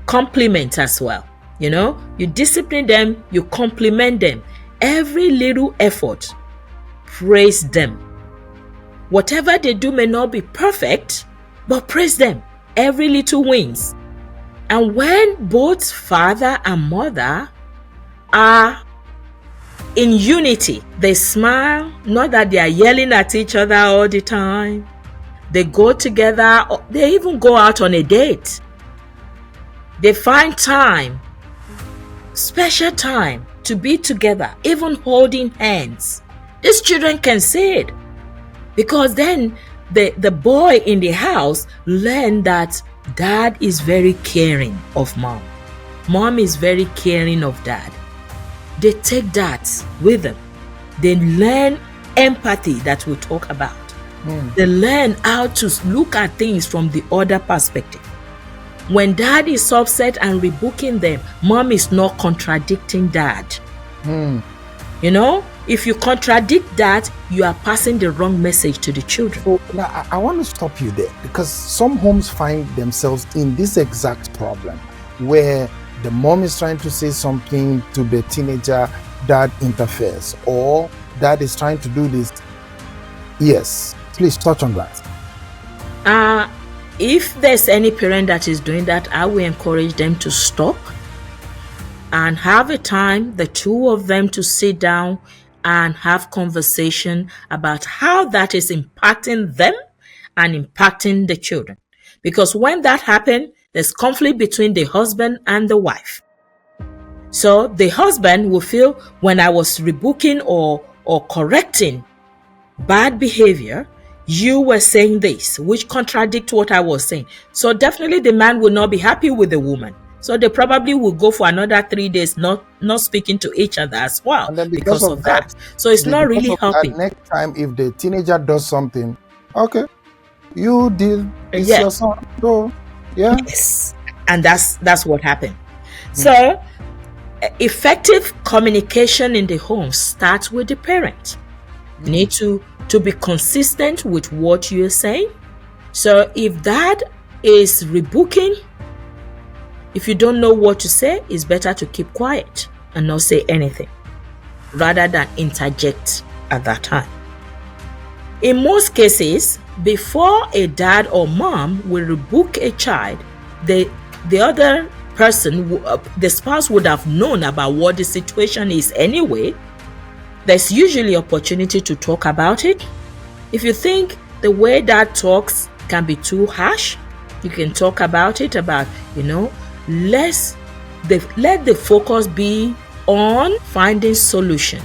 compliment as well. You discipline them, you compliment them. Every little effort, praise them. Whatever they do may not be perfect, but praise them. Every little wins. And when both father and mother are in unity, they smile, not that they are yelling at each other all the time. They go together, they even go out on a date. They find time, special time to be together, even holding hands. These children can see it, because then the boy in the house learn that dad is very caring of mom. Mom is very caring of dad. They take that with them. They learn empathy that we talk about. They learn how to look at things from the other perspective. When dad is upset and rebuking them, mom is not contradicting dad. If you contradict that, you are passing the wrong message to the children. So now I want to stop you there, because some homes find themselves in this exact problem where the mom is trying to say something to the teenager, dad interferes, or dad is trying to do this. Yes, please touch on that. If there's any parent that is doing that, I will encourage them to stop and have a time, the two of them, to sit down and have conversation about how that is impacting them and impacting the children. Because when that happens, there's conflict between the husband and the wife. So the husband will feel, when I was rebuking or correcting bad behavior, you were saying this, which contradicts what I was saying. So definitely the man will not be happy with the woman. So they probably will go for another 3 days not speaking to each other as well, And then because of that. So it's not really helping. Next time, if the teenager does something, okay, you deal, it's your son. So yeah. Yes. And that's what happened. So effective communication in the home starts with the parent. You need to be consistent with what you're saying. So if dad is rebuking, if you don't know what to say, it's better to keep quiet and not say anything rather than interject at that time. In most cases, before a dad or mom will rebuke a child, the other person, the spouse, would have known about what the situation is anyway. There's usually opportunity to talk about it. If you think the way dad talks can be too harsh, you can talk about it, about, let the focus be on finding solution.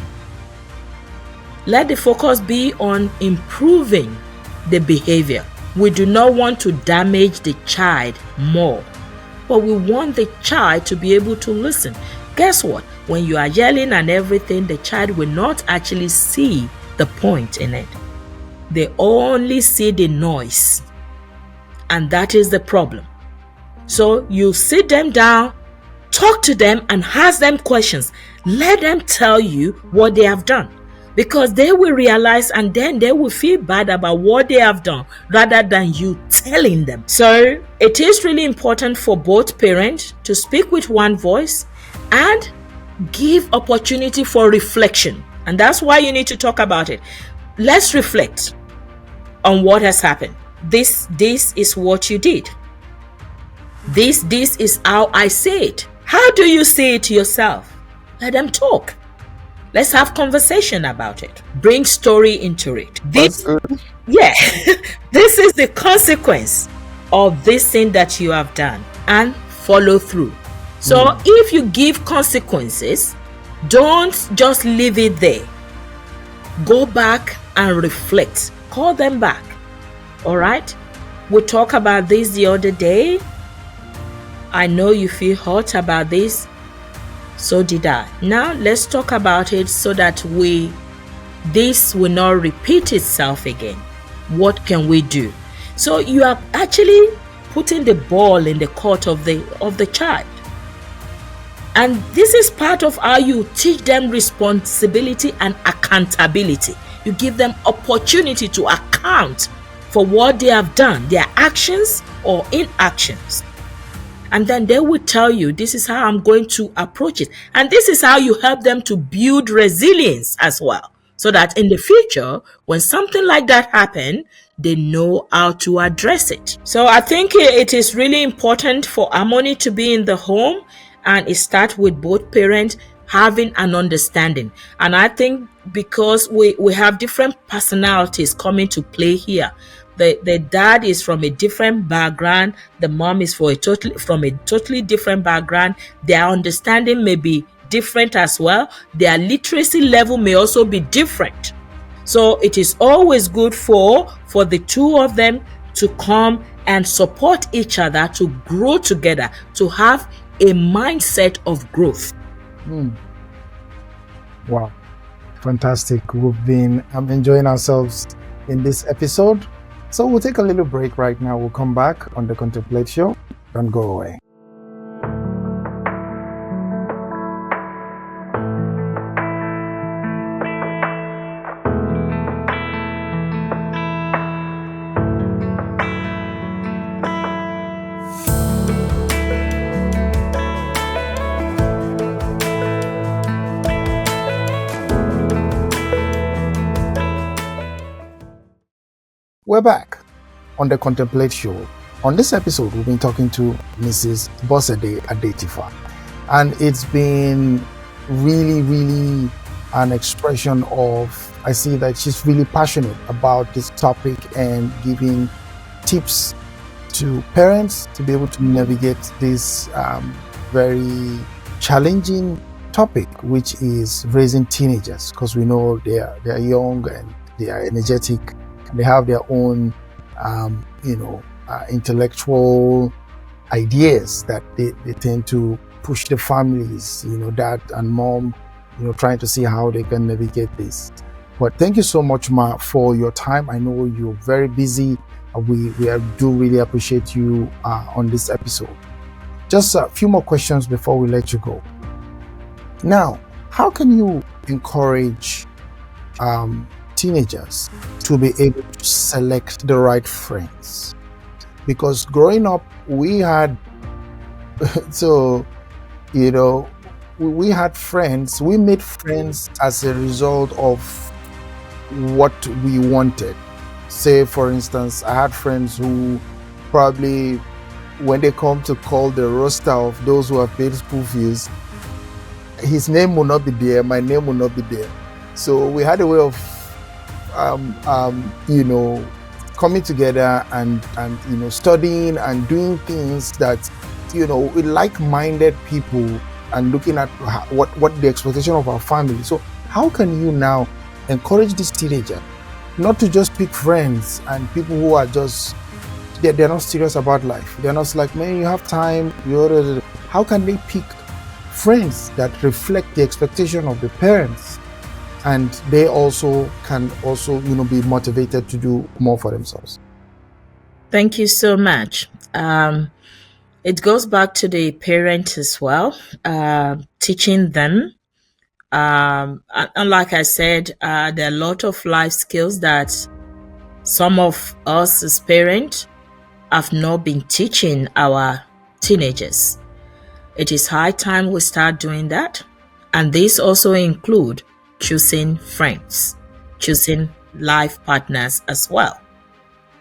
Let the focus be on improving the behavior. We do not want to damage the child more, but we want the child to be able to listen. Guess what? When you are yelling and everything, the child will not actually see the point in it. They only see the noise. And that is the problem. So you sit them down, talk to them, and ask them questions. Let them tell you what they have done, because they will realize and then they will feel bad about what they have done rather than you telling them. So it is really important for both parents to speak with one voice and give opportunity for reflection. And that's why you need to talk about it. Let's reflect on what has happened. This is what you did. This is how I say it. How do you say it yourself? Let them talk. Let's have conversation about it. Bring story into it. This this is the consequence of this thing that you have done, and follow through. So if you give consequences, don't just leave it there. Go back and reflect. Call them back. All right? We talked about this the other day. I know you feel hurt about this. So did I. Now let's talk about it so that this will not repeat itself again. What can we do? So you are actually putting the ball in the court of the child. And this is part of how you teach them responsibility and accountability. You give them opportunity to account for what they have done, their actions or inactions. And then they will tell you, this is how I'm going to approach it. And this is how you help them to build resilience as well. So that in the future, when something like that happens, they know how to address it. So I think it is really important for harmony to be in the home, and it starts with both parents having an understanding. And I think because we have different personalities coming to play here. The dad is from a different background. The mom is from a totally different background. Their understanding may be different as well. Their literacy level may also be different. So it is always good for the two of them to come and support each other, to grow together, to have a mindset of growth. Wow. Fantastic. We've been enjoying ourselves in this episode. So we'll take a little break right now. We'll come back on the Contemplate Show. Don't go away. We're back on the Contemplate Show. On this episode, we've been talking to Mrs. Bosede Adetifa, and it's been really, really an expression of, I see that she's really passionate about this topic and giving tips to parents to be able to navigate this very challenging topic, which is raising teenagers, because we know they are young and they are energetic. They have their own, intellectual ideas that they tend to push the families, dad and mom, trying to see how they can navigate this. But thank you so much, Ma, for your time. I know you're very busy. We do really appreciate you on this episode. Just a few more questions before we let you go. Now, how can you encourage teenagers to be able to select the right friends? Because growing up, we had we had friends. We made friends as a result of what we wanted. Say, for instance, I had friends who probably, when they come to call the roster of those who have paid school fees, his name will not be there, my name will not be there. So we had a way of coming together and studying and doing things that with like-minded people, and looking at what the expectation of our family. So how can you now encourage this teenager not to just pick friends and people who are just they're not serious about life? They're not like, man, you have time. How can they pick friends that reflect the expectation of the parents, and they also can be motivated to do more for themselves? Thank you so much. It goes back to the parents as well, teaching them And like I said, there are a lot of life skills that some of us as parents have not been teaching our teenagers. It is high time we start doing that. And this also include choosing friends, choosing life partners as well.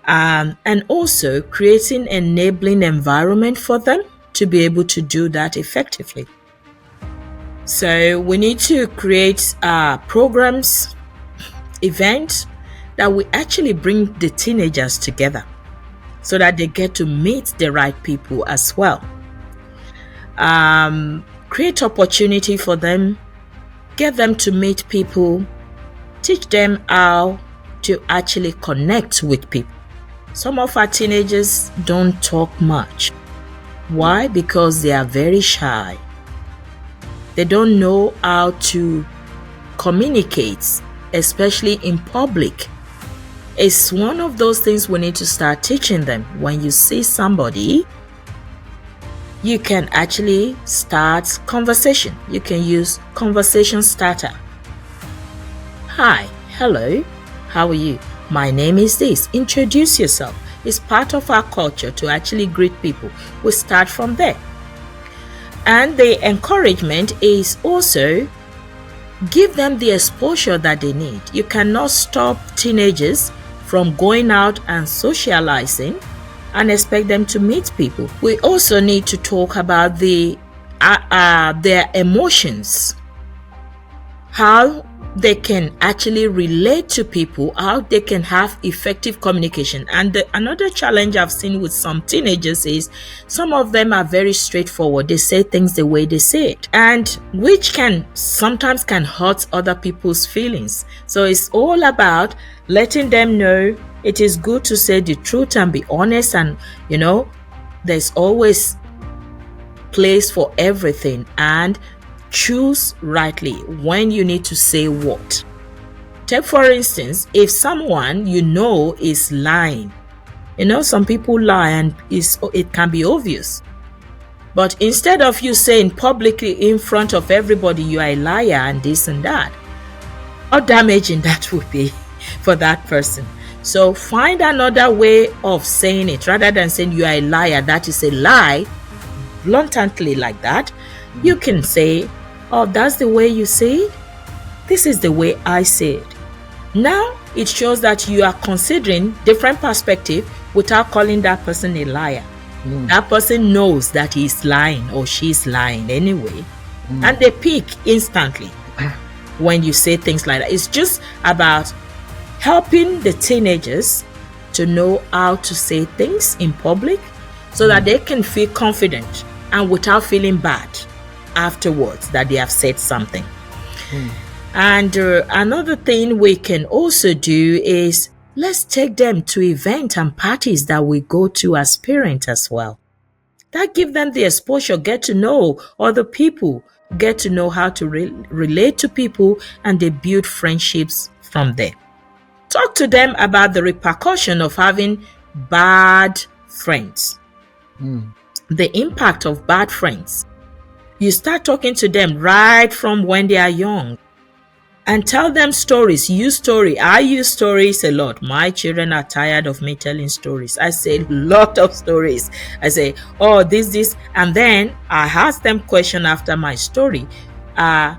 And also creating enabling environment for them to be able to do that effectively. So we need to create programs, events that will actually bring the teenagers together so that they get to meet the right people as well. Create opportunity for them, get them to meet people, teach them how to actually connect with people. Some of our teenagers don't talk much. Why? Because they are very shy. They don't know how to communicate, especially in public. It's one of those things we need to start teaching them. When you see somebody, you can actually start conversation. You can use conversation starter. Hi, hello, how are you? My name is this. Introduce yourself. It's part of our culture to actually greet people. We start from there. And the encouragement is also give them the exposure that they need. You cannot stop teenagers from going out and socializing and expect them to meet people. We also need to talk about their emotions, how they can actually relate to people, how they can have effective communication. And another challenge I've seen with some teenagers is some of them are very straightforward. They say things the way they say it, and which can sometimes hurt other people's feelings. So it's all about letting them know it is good to say the truth and be honest, and there's always place for everything, and choose rightly when you need to say what. Take for instance, if someone is lying, some people lie and it can be obvious. But instead of you saying publicly in front of everybody you are a liar and this and that, how damaging that would be for that person. So find another way of saying it rather than saying you are a liar. That is a lie, bluntly like that. You can say, oh, that's the way you say it? This is the way I say it. Now it shows that you are considering different perspective without calling that person a liar. That person knows that he's lying or she's lying anyway. And they pick instantly when you say things like that. It's just about helping the teenagers to know how to say things in public so that they can feel confident and without feeling bad afterwards that they have said something. And another thing we can also do is let's take them to events and parties that we go to as parents as well. That give them the exposure, get to know other people, get to know how to relate to people, and they build friendships from there. Talk to them about the repercussion of having bad friends. The impact of bad friends. You start talking to them right from when they are young and tell them stories. Use story. I use stories a lot. My children are tired of me telling stories. I say a lot of stories. I say, oh, this, and then I ask them question after my story. The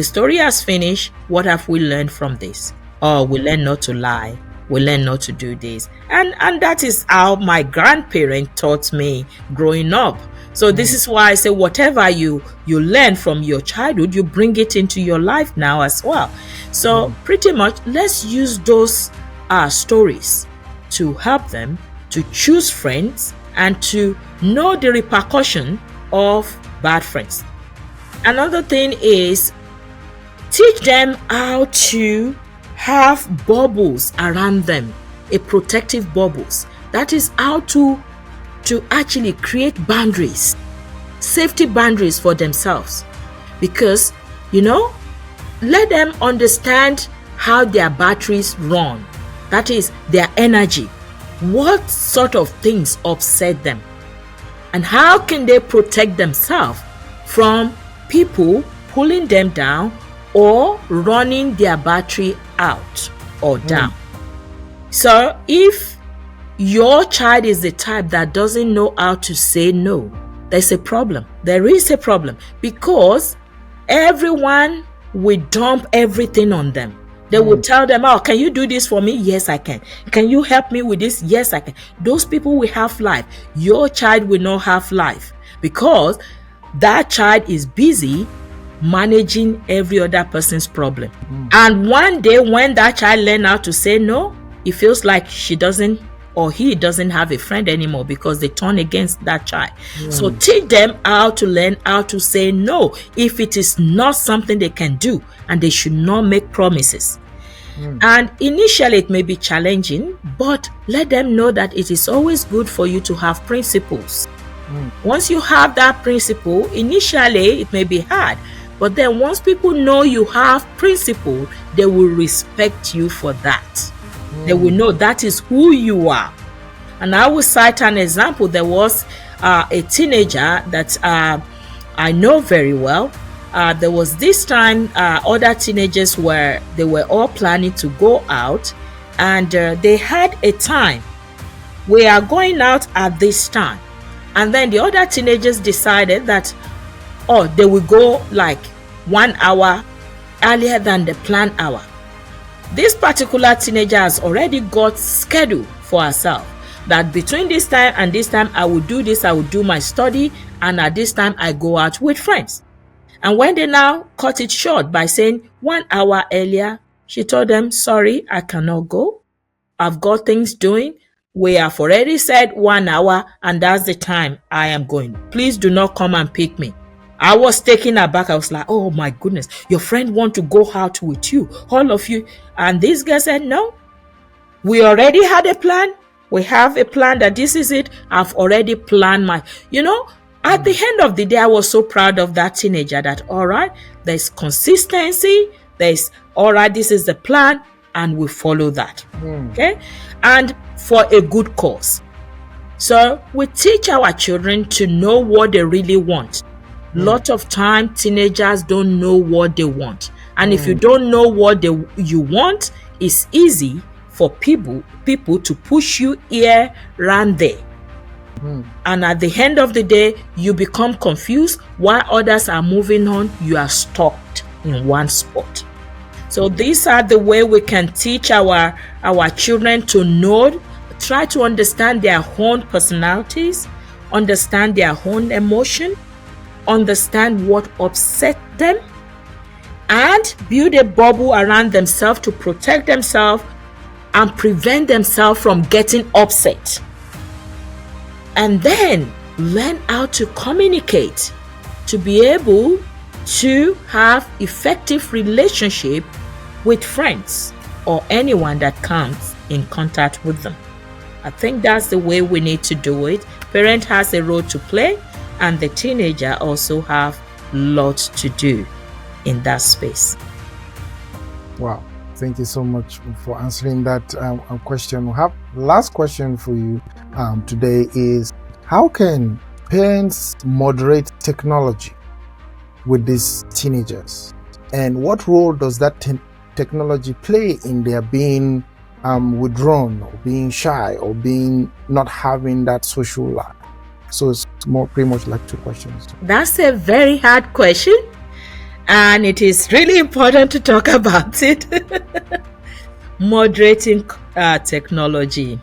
story has finished. What have we learned from this? Oh, we learn not to lie. We learn not to do this. And that is how my grandparents taught me growing up. So this is why I say whatever you learn from your childhood, you bring it into your life now as well. So pretty much let's use those stories to help them to choose friends and to know the repercussion of bad friends. Another thing is teach them how to have bubbles around them, a protective bubbles. That is how to actually create boundaries, safety boundaries for themselves. Because, let them understand how their batteries run. That is their energy. What sort of things upset them? And how can they protect themselves from people pulling them down or running their battery out or down. So if your child is the type that doesn't know how to say no, there's a problem. There is a problem, because everyone will dump everything on them. They will tell them, oh, can you do this for me? Yes, I can. Can you help me with this? Yes, I can. Those people will have life. Your child will not have life, because that child is busy managing every other person's problem. And one day when that child learns how to say no, it feels like she doesn't or he doesn't have a friend anymore, because they turn against that child. So teach them how to learn how to say no if it is not something they can do, and they should not make promises. And initially it may be challenging, but let them know that it is always good for you to have principles. Once you have that principle, initially it may be hard, but then once people know you have principle, they will respect you for that. They will know that is who you are. And I will cite an example. There was a teenager that I know very well. There was this time other teenagers were all planning to go out, and they had a time. We are going out at this time. And then the other teenagers decided that, they will go like 1 hour earlier than the planned hour. This particular teenager has already got schedule for herself, that between this time and this time I will do this, I will do my study, and at this time I go out with friends. And when they now cut it short by saying 1 hour earlier, she told them, sorry, I cannot go. I've got things doing. We have already said 1 hour, and that's the time I am going. Please do not come and pick me. I was taken aback. I was like, oh my goodness, your friend want to go out with you, all of you. And this guy said, no, we already had a plan. We have a plan that this is it. I've already planned my, at the end of the day, I was so proud of that teenager that, all right, there's consistency. There's, all right, this is the plan, and we follow that. Okay. And for a good cause. So we teach our children to know what they really want. Lot of time teenagers don't know what they want, and if you don't know what you want, it's easy for people to push you here and there. And at the end of the day, you become confused. While others are moving on, you are stuck in one spot. So these are the way we can teach our children to know, try to understand their own personalities, understand their own emotion, understand what upset them, and build a bubble around themselves to protect themselves and prevent themselves from getting upset. And then learn how to communicate, to be able to have effective relationship with friends or anyone that comes in contact with them. I think that's the way we need to do it. Parent has a role to play, and the teenager also have lots to do in that space. Wow. Thank you so much for answering that question. We have last question for you today is, how can parents moderate technology with these teenagers? And what role does that technology play in their being withdrawn, or being shy, or being not having that social life? So it's pretty much like two questions. That's a very hard question, and it is really important to talk about it. Moderating technology.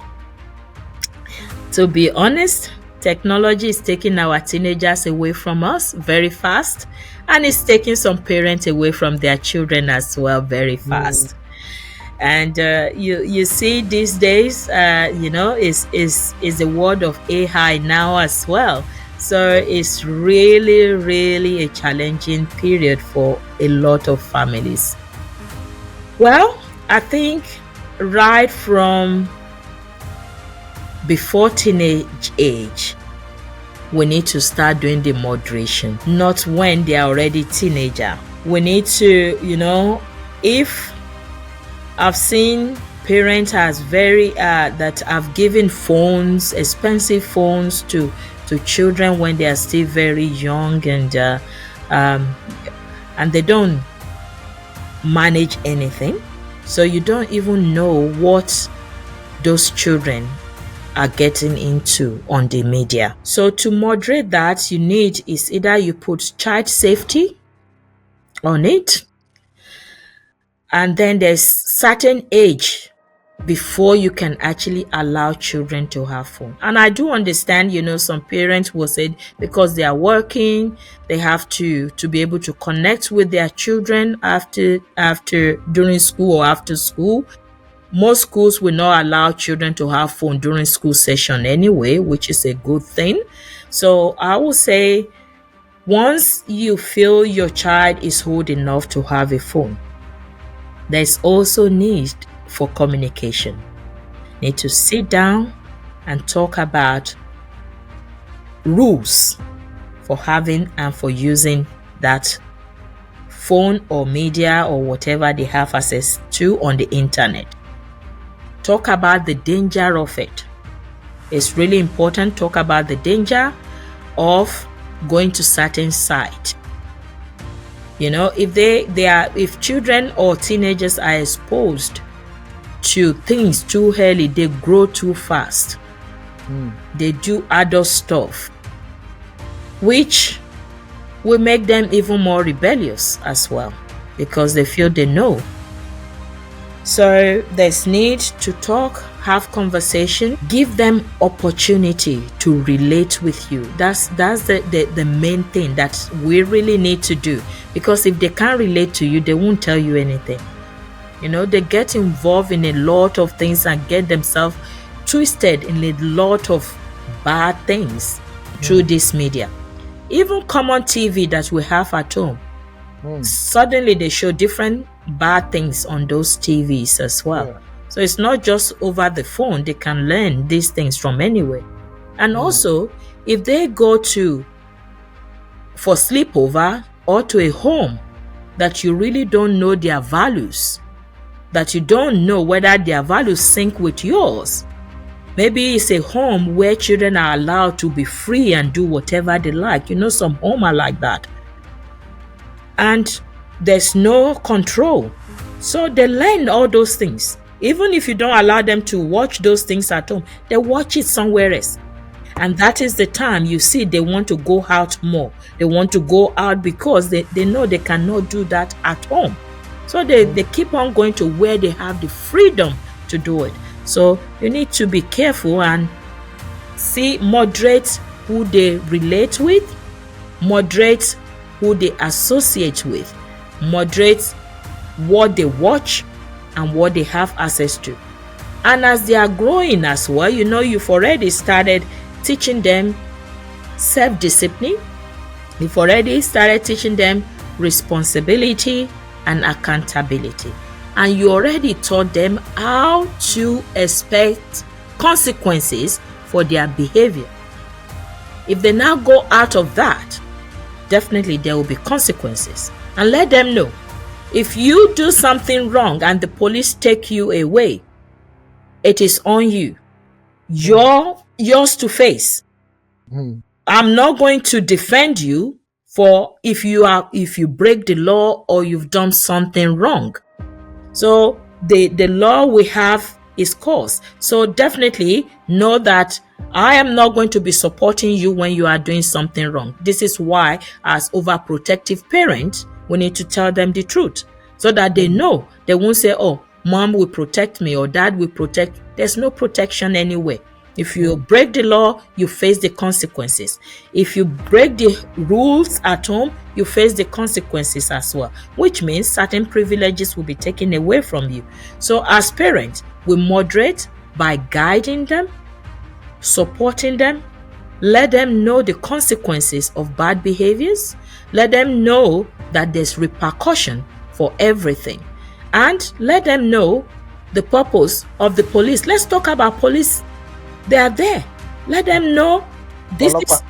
To be honest, technology is taking our teenagers away from us very fast, and it's taking some parents away from their children as well very fast. And you see these days, is the world of AI now as well. So it's really, really a challenging period for a lot of families. Well, I think right from before teenage age, we need to start doing the moderation, not when they are already teenager. We need to, if I've seen parents as that have given phones, expensive phones to children when they are still very young, and they don't manage anything. So you don't even know what those children are getting into on the media. So to moderate that, you need is either you put child safety on it, and then there's certain age before you can actually allow children to have phone. And I do understand, some parents will say because they are working, they have to be able to connect with their children after during school or after school. Most schools will not allow children to have phone during school session anyway, which is a good thing. So I would say once you feel your child is old enough to have a phone, there's also need for communication. Need to sit down and talk about rules for having and for using that phone or media or whatever they have access to on the internet. Talk about the danger of it. It's really important. Talk about the danger of going to certain sites. If children or teenagers are exposed to things too early, they grow too fast. They do adult stuff, which will make them even more rebellious as well, because they feel they know. So there's need to talk, have conversation, give them opportunity to relate with you. That's the main thing that we really need to do, because if they can't relate to you, they won't tell you anything. They get involved in a lot of things and get themselves twisted in a lot of bad things through this media. Even common TV that we have at home, suddenly they show different bad things on those TVs as well. Yeah. So it's not just over the phone. They can learn these things from anywhere. And also, if they go for sleepover or to a home that you really don't know their values, that you don't know whether their values sync with yours, maybe it's a home where children are allowed to be free and do whatever they like. Some homes are like that. And there's no control. So they learn all those things. Even if you don't allow them to watch those things at home, they watch it somewhere else. And that is the time you see they want to go out more. They want to go out because they know they cannot do that at home. So they keep on going to where they have the freedom to do it. So you need to be careful and moderate who they relate with, moderate who they associate with, moderate what they watch and what they have access to. And as they are growing as well, you've already started teaching them self-discipline. You've already started teaching them responsibility and accountability. And you already taught them how to expect consequences for their behavior. If they now go out of that, definitely there will be consequences. And let them know, if you do something wrong and the police take you away, it is on you. You're yours to face. I'm not going to defend you for if you break the law or you've done something wrong. So the law we have is course. So definitely know that I am not going to be supporting you when you are doing something wrong. This is why, as overprotective parents, we need to tell them the truth so that they know. They won't say, oh, mom will protect me or dad will protect. There's no protection anywhere. If you break the law, you face the consequences. If you break the rules at home, you face the consequences as well, which means certain privileges will be taken away from you. So as parents, we moderate by guiding them, supporting them, let them know the consequences of bad behaviors, let them know that there's repercussion for everything, and let them know the purpose of the police. Let's talk about police. They are there. Let them know this is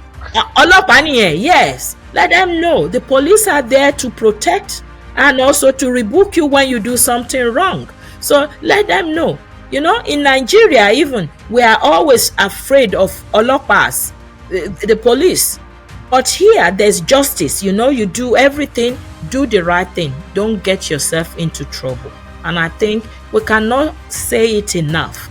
yes. Let them know the police are there to protect and also to rebuke you when you do something wrong. So let them know. In Nigeria even, we are always afraid of olopas, the police. But here, there's justice. You do everything, do the right thing. Don't get yourself into trouble. And I think we cannot say it enough.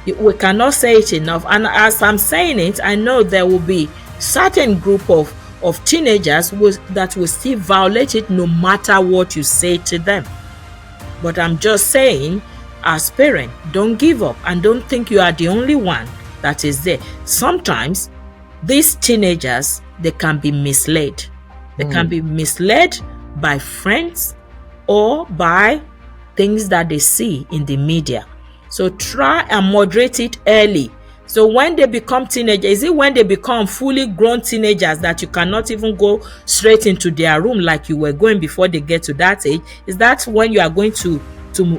We cannot say it enough. And as I'm saying it, I know there will be certain group of teenagers that will still violate it no matter what you say to them. But I'm just saying, as parents, don't give up and don't think you are the only one that is there. Sometimes these teenagers, they can be misled. They can be misled by friends or by things that they see in the media. So try and moderate it early. So when they become teenagers, is it when they become fully grown teenagers that you cannot even go straight into their room like you were going before they get to that age? Is that when you are going to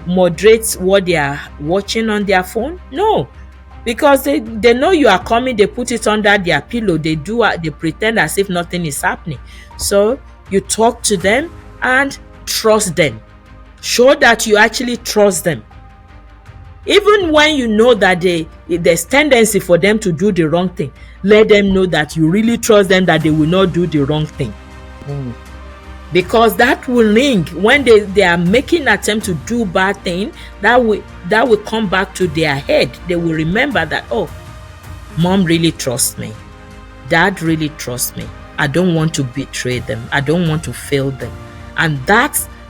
moderate what they are watching on their phone? No. Because they know you are coming, they put it under their pillow, they pretend as if nothing is happening. So you talk to them and trust them. Show that you actually trust them. Even when you know that there's tendency for them to do the wrong thing, let them know that you really trust them, that they will not do the wrong thing. Because that will link when they are making attempt to do bad thing, that will come back to their head. They will remember that, oh, mom really trusts me, dad really trusts me. I don't want to betray them. I don't want to fail them. And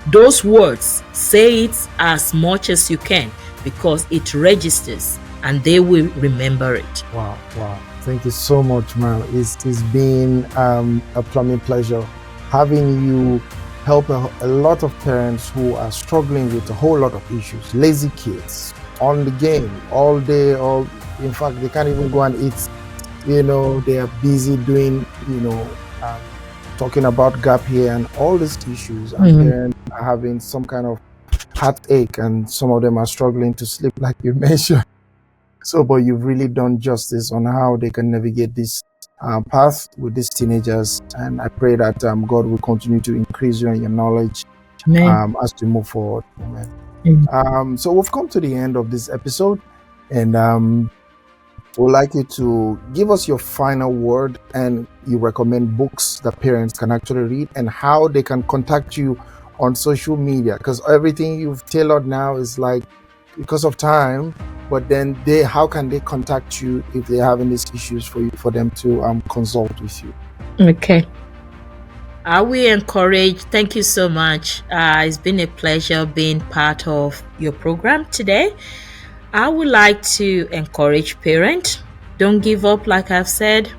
those words, say it as much as you can, because it registers and they will remember it. Wow. Thank you so much, ma'am. It's been a plumbing pleasure having you help a lot of parents who are struggling with a whole lot of issues. Lazy kids, on the game all day, in fact, they can't even go and eat. They are busy doing, talking about gap here and all these issues. And parents are having some kind of heartache, and some of them are struggling to sleep, like you mentioned. So, but you've really done justice on how they can navigate this path with these teenagers, and I pray that God will continue to increase you in your knowledge as we move forward. Amen. So we've come to the end of this episode, and we'd like you to give us your final word, and you recommend books that parents can actually read, and how they can contact you on social media, because everything you've tailored now is like because of time. But then how can they contact you if they're having these issues for them to consult with you? Okay. We encourage, thank you so much. It's been a pleasure being part of your program today. I would like to encourage parents, don't give up. Like I've said,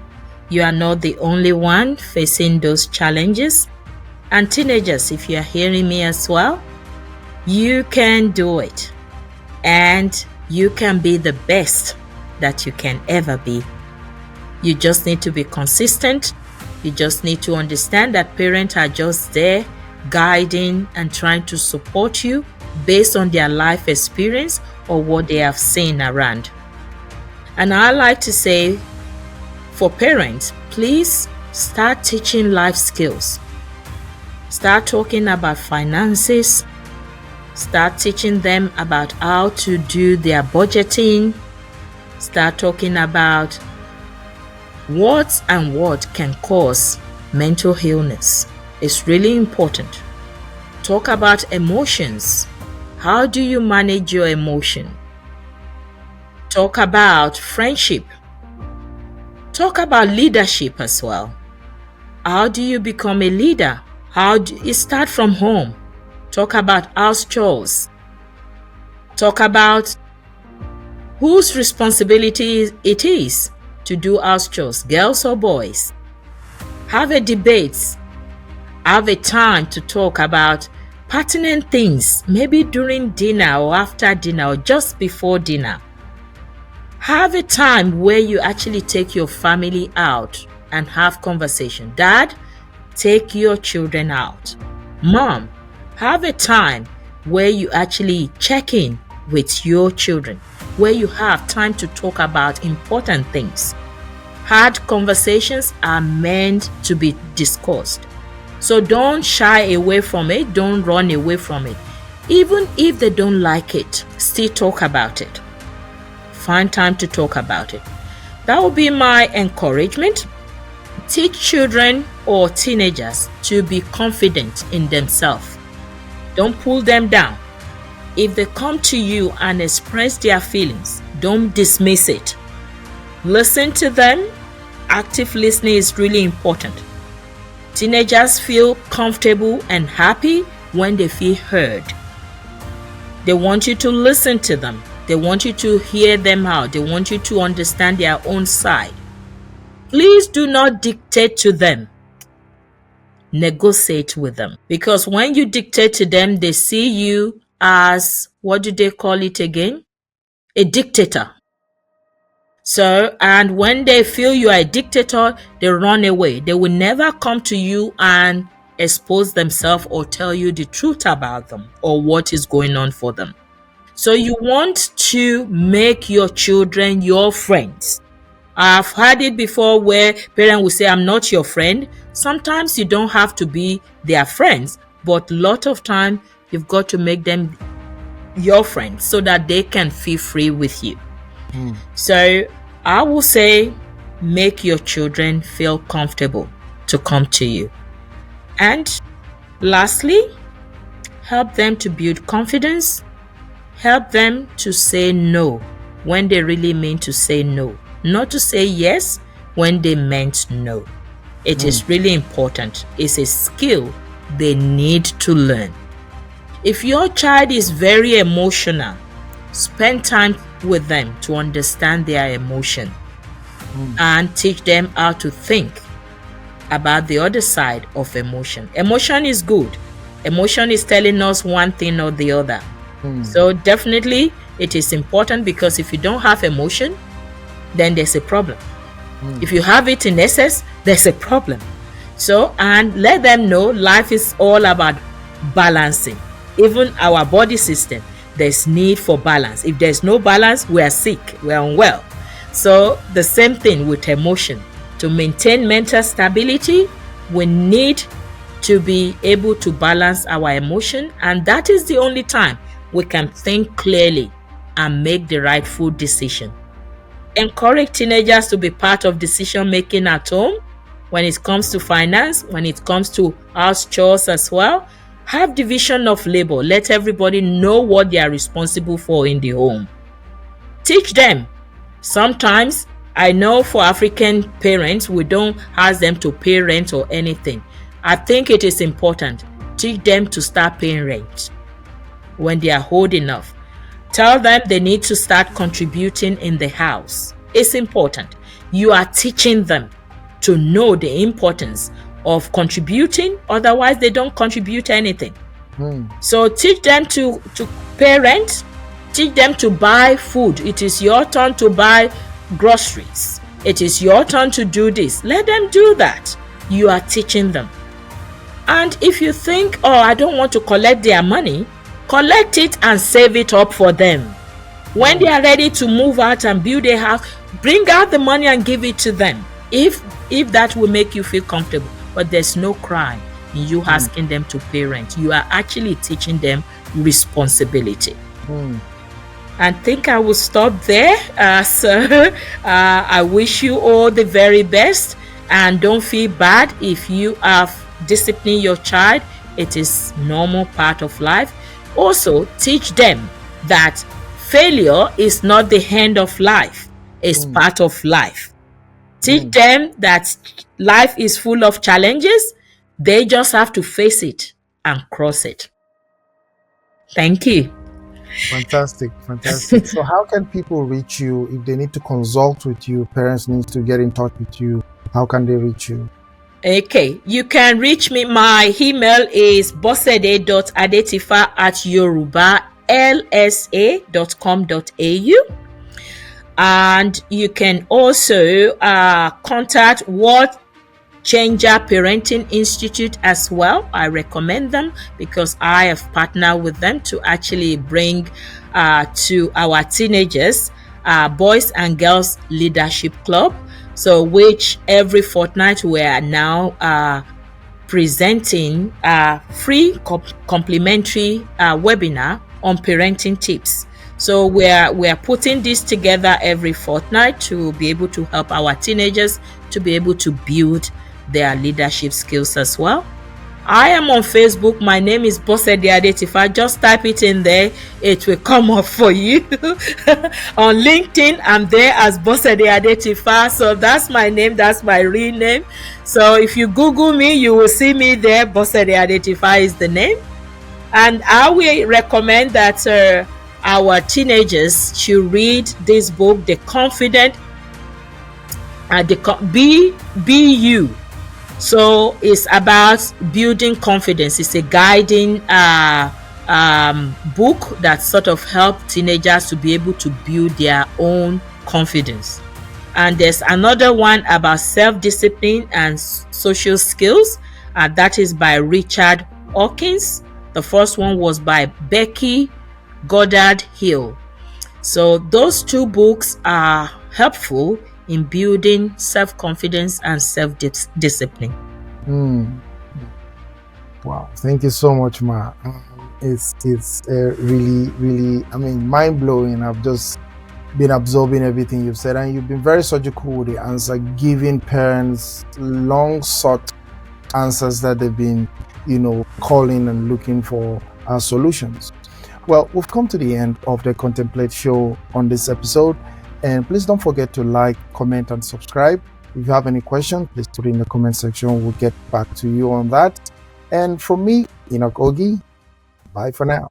you are not the only one facing those challenges. And teenagers, if you are hearing me as well, you can do it. And you can be the best that you can ever be. You just need to be consistent. You just need to understand that parents are just there guiding and trying to support you based on their life experience or what they have seen around. And I like to say, for parents, please start teaching life skills. Start talking about finances. Start teaching them about how to do their budgeting. Start talking about what can cause mental illness. It's really important. Talk about emotions. How do you manage your emotion? Talk about friendship. Talk about leadership as well. How do you become a leader? How do you start from home? Talk about house chores. Talk about whose responsibility it is to do house chores, girls or boys. Have a debate. Have a time to talk about pertinent things, maybe during dinner or after dinner or just before dinner. Have a time where you actually take your family out and have conversation. Dad, take your children out. Mom, have a time where you actually check in with your children, where you have time to talk about important things. Hard conversations are meant to be discussed. So don't shy away from it. Don't run away from it. Even if they don't like it, still talk about it. Find time to talk about it. That would be my encouragement. Teach children or teenagers to be confident in themselves. Don't pull them down. If they come to you and express their feelings, don't dismiss it. Listen to them. Active listening is really important. Teenagers feel comfortable and happy when they feel heard. They want you to listen to them. They want you to hear them out. They want you to understand their own side. Please do not dictate to them. Negotiate with them. Because when you dictate to them, they see you as, what do they call it again? A dictator. So, and when they feel you are a dictator, they run away. They will never come to you and expose themselves or tell you the truth about them or what is going on for them. So you want to make your children your friends. I've heard it before where parents will say, I'm not your friend. Sometimes you don't have to be their friends, but a lot of time you've got to make them your friends so that they can feel free with you. So I will say, make your children feel comfortable to come to you. And lastly, help them to build confidence. Help them to say no when they really mean to say no. Not to say yes when they meant no. It is really important. It's a skill they need to learn. If your child is very emotional, spend time with them to understand their emotion and teach them how to think about the other side of emotion. Emotion is good. Emotion is telling us one thing or the other. So definitely it is important, because if you don't have emotion, then there's a problem. If you have it in excess, there's a problem. So, and let them know life is all about balancing. Even our body system, there's need for balance. If there's no balance, we are sick, we are unwell. So the same thing with emotion. To maintain mental stability, we need to be able to balance our emotion, and that is the only time we can think clearly and make the rightful decision. Encourage teenagers to be part of decision making at home when it comes to finance, when it comes to house chores as well. Have division of labor. Let everybody know what they are responsible for in the home. Teach them. Sometimes, I know for African parents, we don't ask them to pay rent or anything. I think it is important. Teach them to start paying rent when they are old enough. Tell them they need to start contributing in the house. It's important. You are teaching them to know the importance of contributing, otherwise they don't contribute anything. So teach them to pay rent, teach them to buy food. It is your turn to buy groceries. It is your turn to do this. Let them do that. You are teaching them. And if you think, oh, I don't want to collect their money, collect it and save it up for them. When they are ready to move out and build a house, bring out the money and give it to them. If that will make you feel comfortable. But there's no crime in you asking them to pay rent. You are actually teaching them responsibility. I think I will stop there. So I wish you all the very best, and don't feel bad if you have disciplined your child. It is normal part of life. Also, teach them that failure is not the end of life. It's part of life. Teach them that life is full of challenges. They just have to face it and cross it. Thank you. Fantastic. So how can people reach you if they need to consult with you? Parents need to get in touch with you. How can they reach you? Okay, you can reach me. My email is bosede.adetifa@yorubalsa.com.au. And you can also contact World Changer Parenting Institute as well. I recommend them because I have partnered with them to actually bring to our teenagers Boys and Girls Leadership Club. So which every fortnight we are now presenting a free complimentary webinar on parenting tips. So we're putting this together every fortnight to be able to help our teenagers to be able to build their leadership skills as well. I am on Facebook. My name is Bosede Adetifa. Just type it in there. It will come up for you. On LinkedIn, I'm there as Bosede Adetifa. So that's my name. That's my real name. So if you Google me, you will see me there. Bosede Adetifa is the name. And I will recommend that our teenagers should read this book, The Confident, Be You. So it's about building confidence. It's a guiding book that sort of helps teenagers to be able to build their own confidence. And there's another one about self-discipline and social skills, and that is by Richard Hawkins. The first one was by Becky Goddard Hill. So those two books are helpful in building self-confidence and self-discipline. Wow, thank you so much, Ma. It's really, I mean, mind-blowing. I've just been absorbing everything you've said, and you've been very surgical with the answer, giving parents long-sought answers that they've been, calling and looking for solutions. Well, we've come to the end of the Contemplate Show on this episode, and please don't forget to like, comment, and subscribe. If you have any questions, please put it in the comment section. We'll get back to you on that. And from me, Enoch Ogi, bye for now.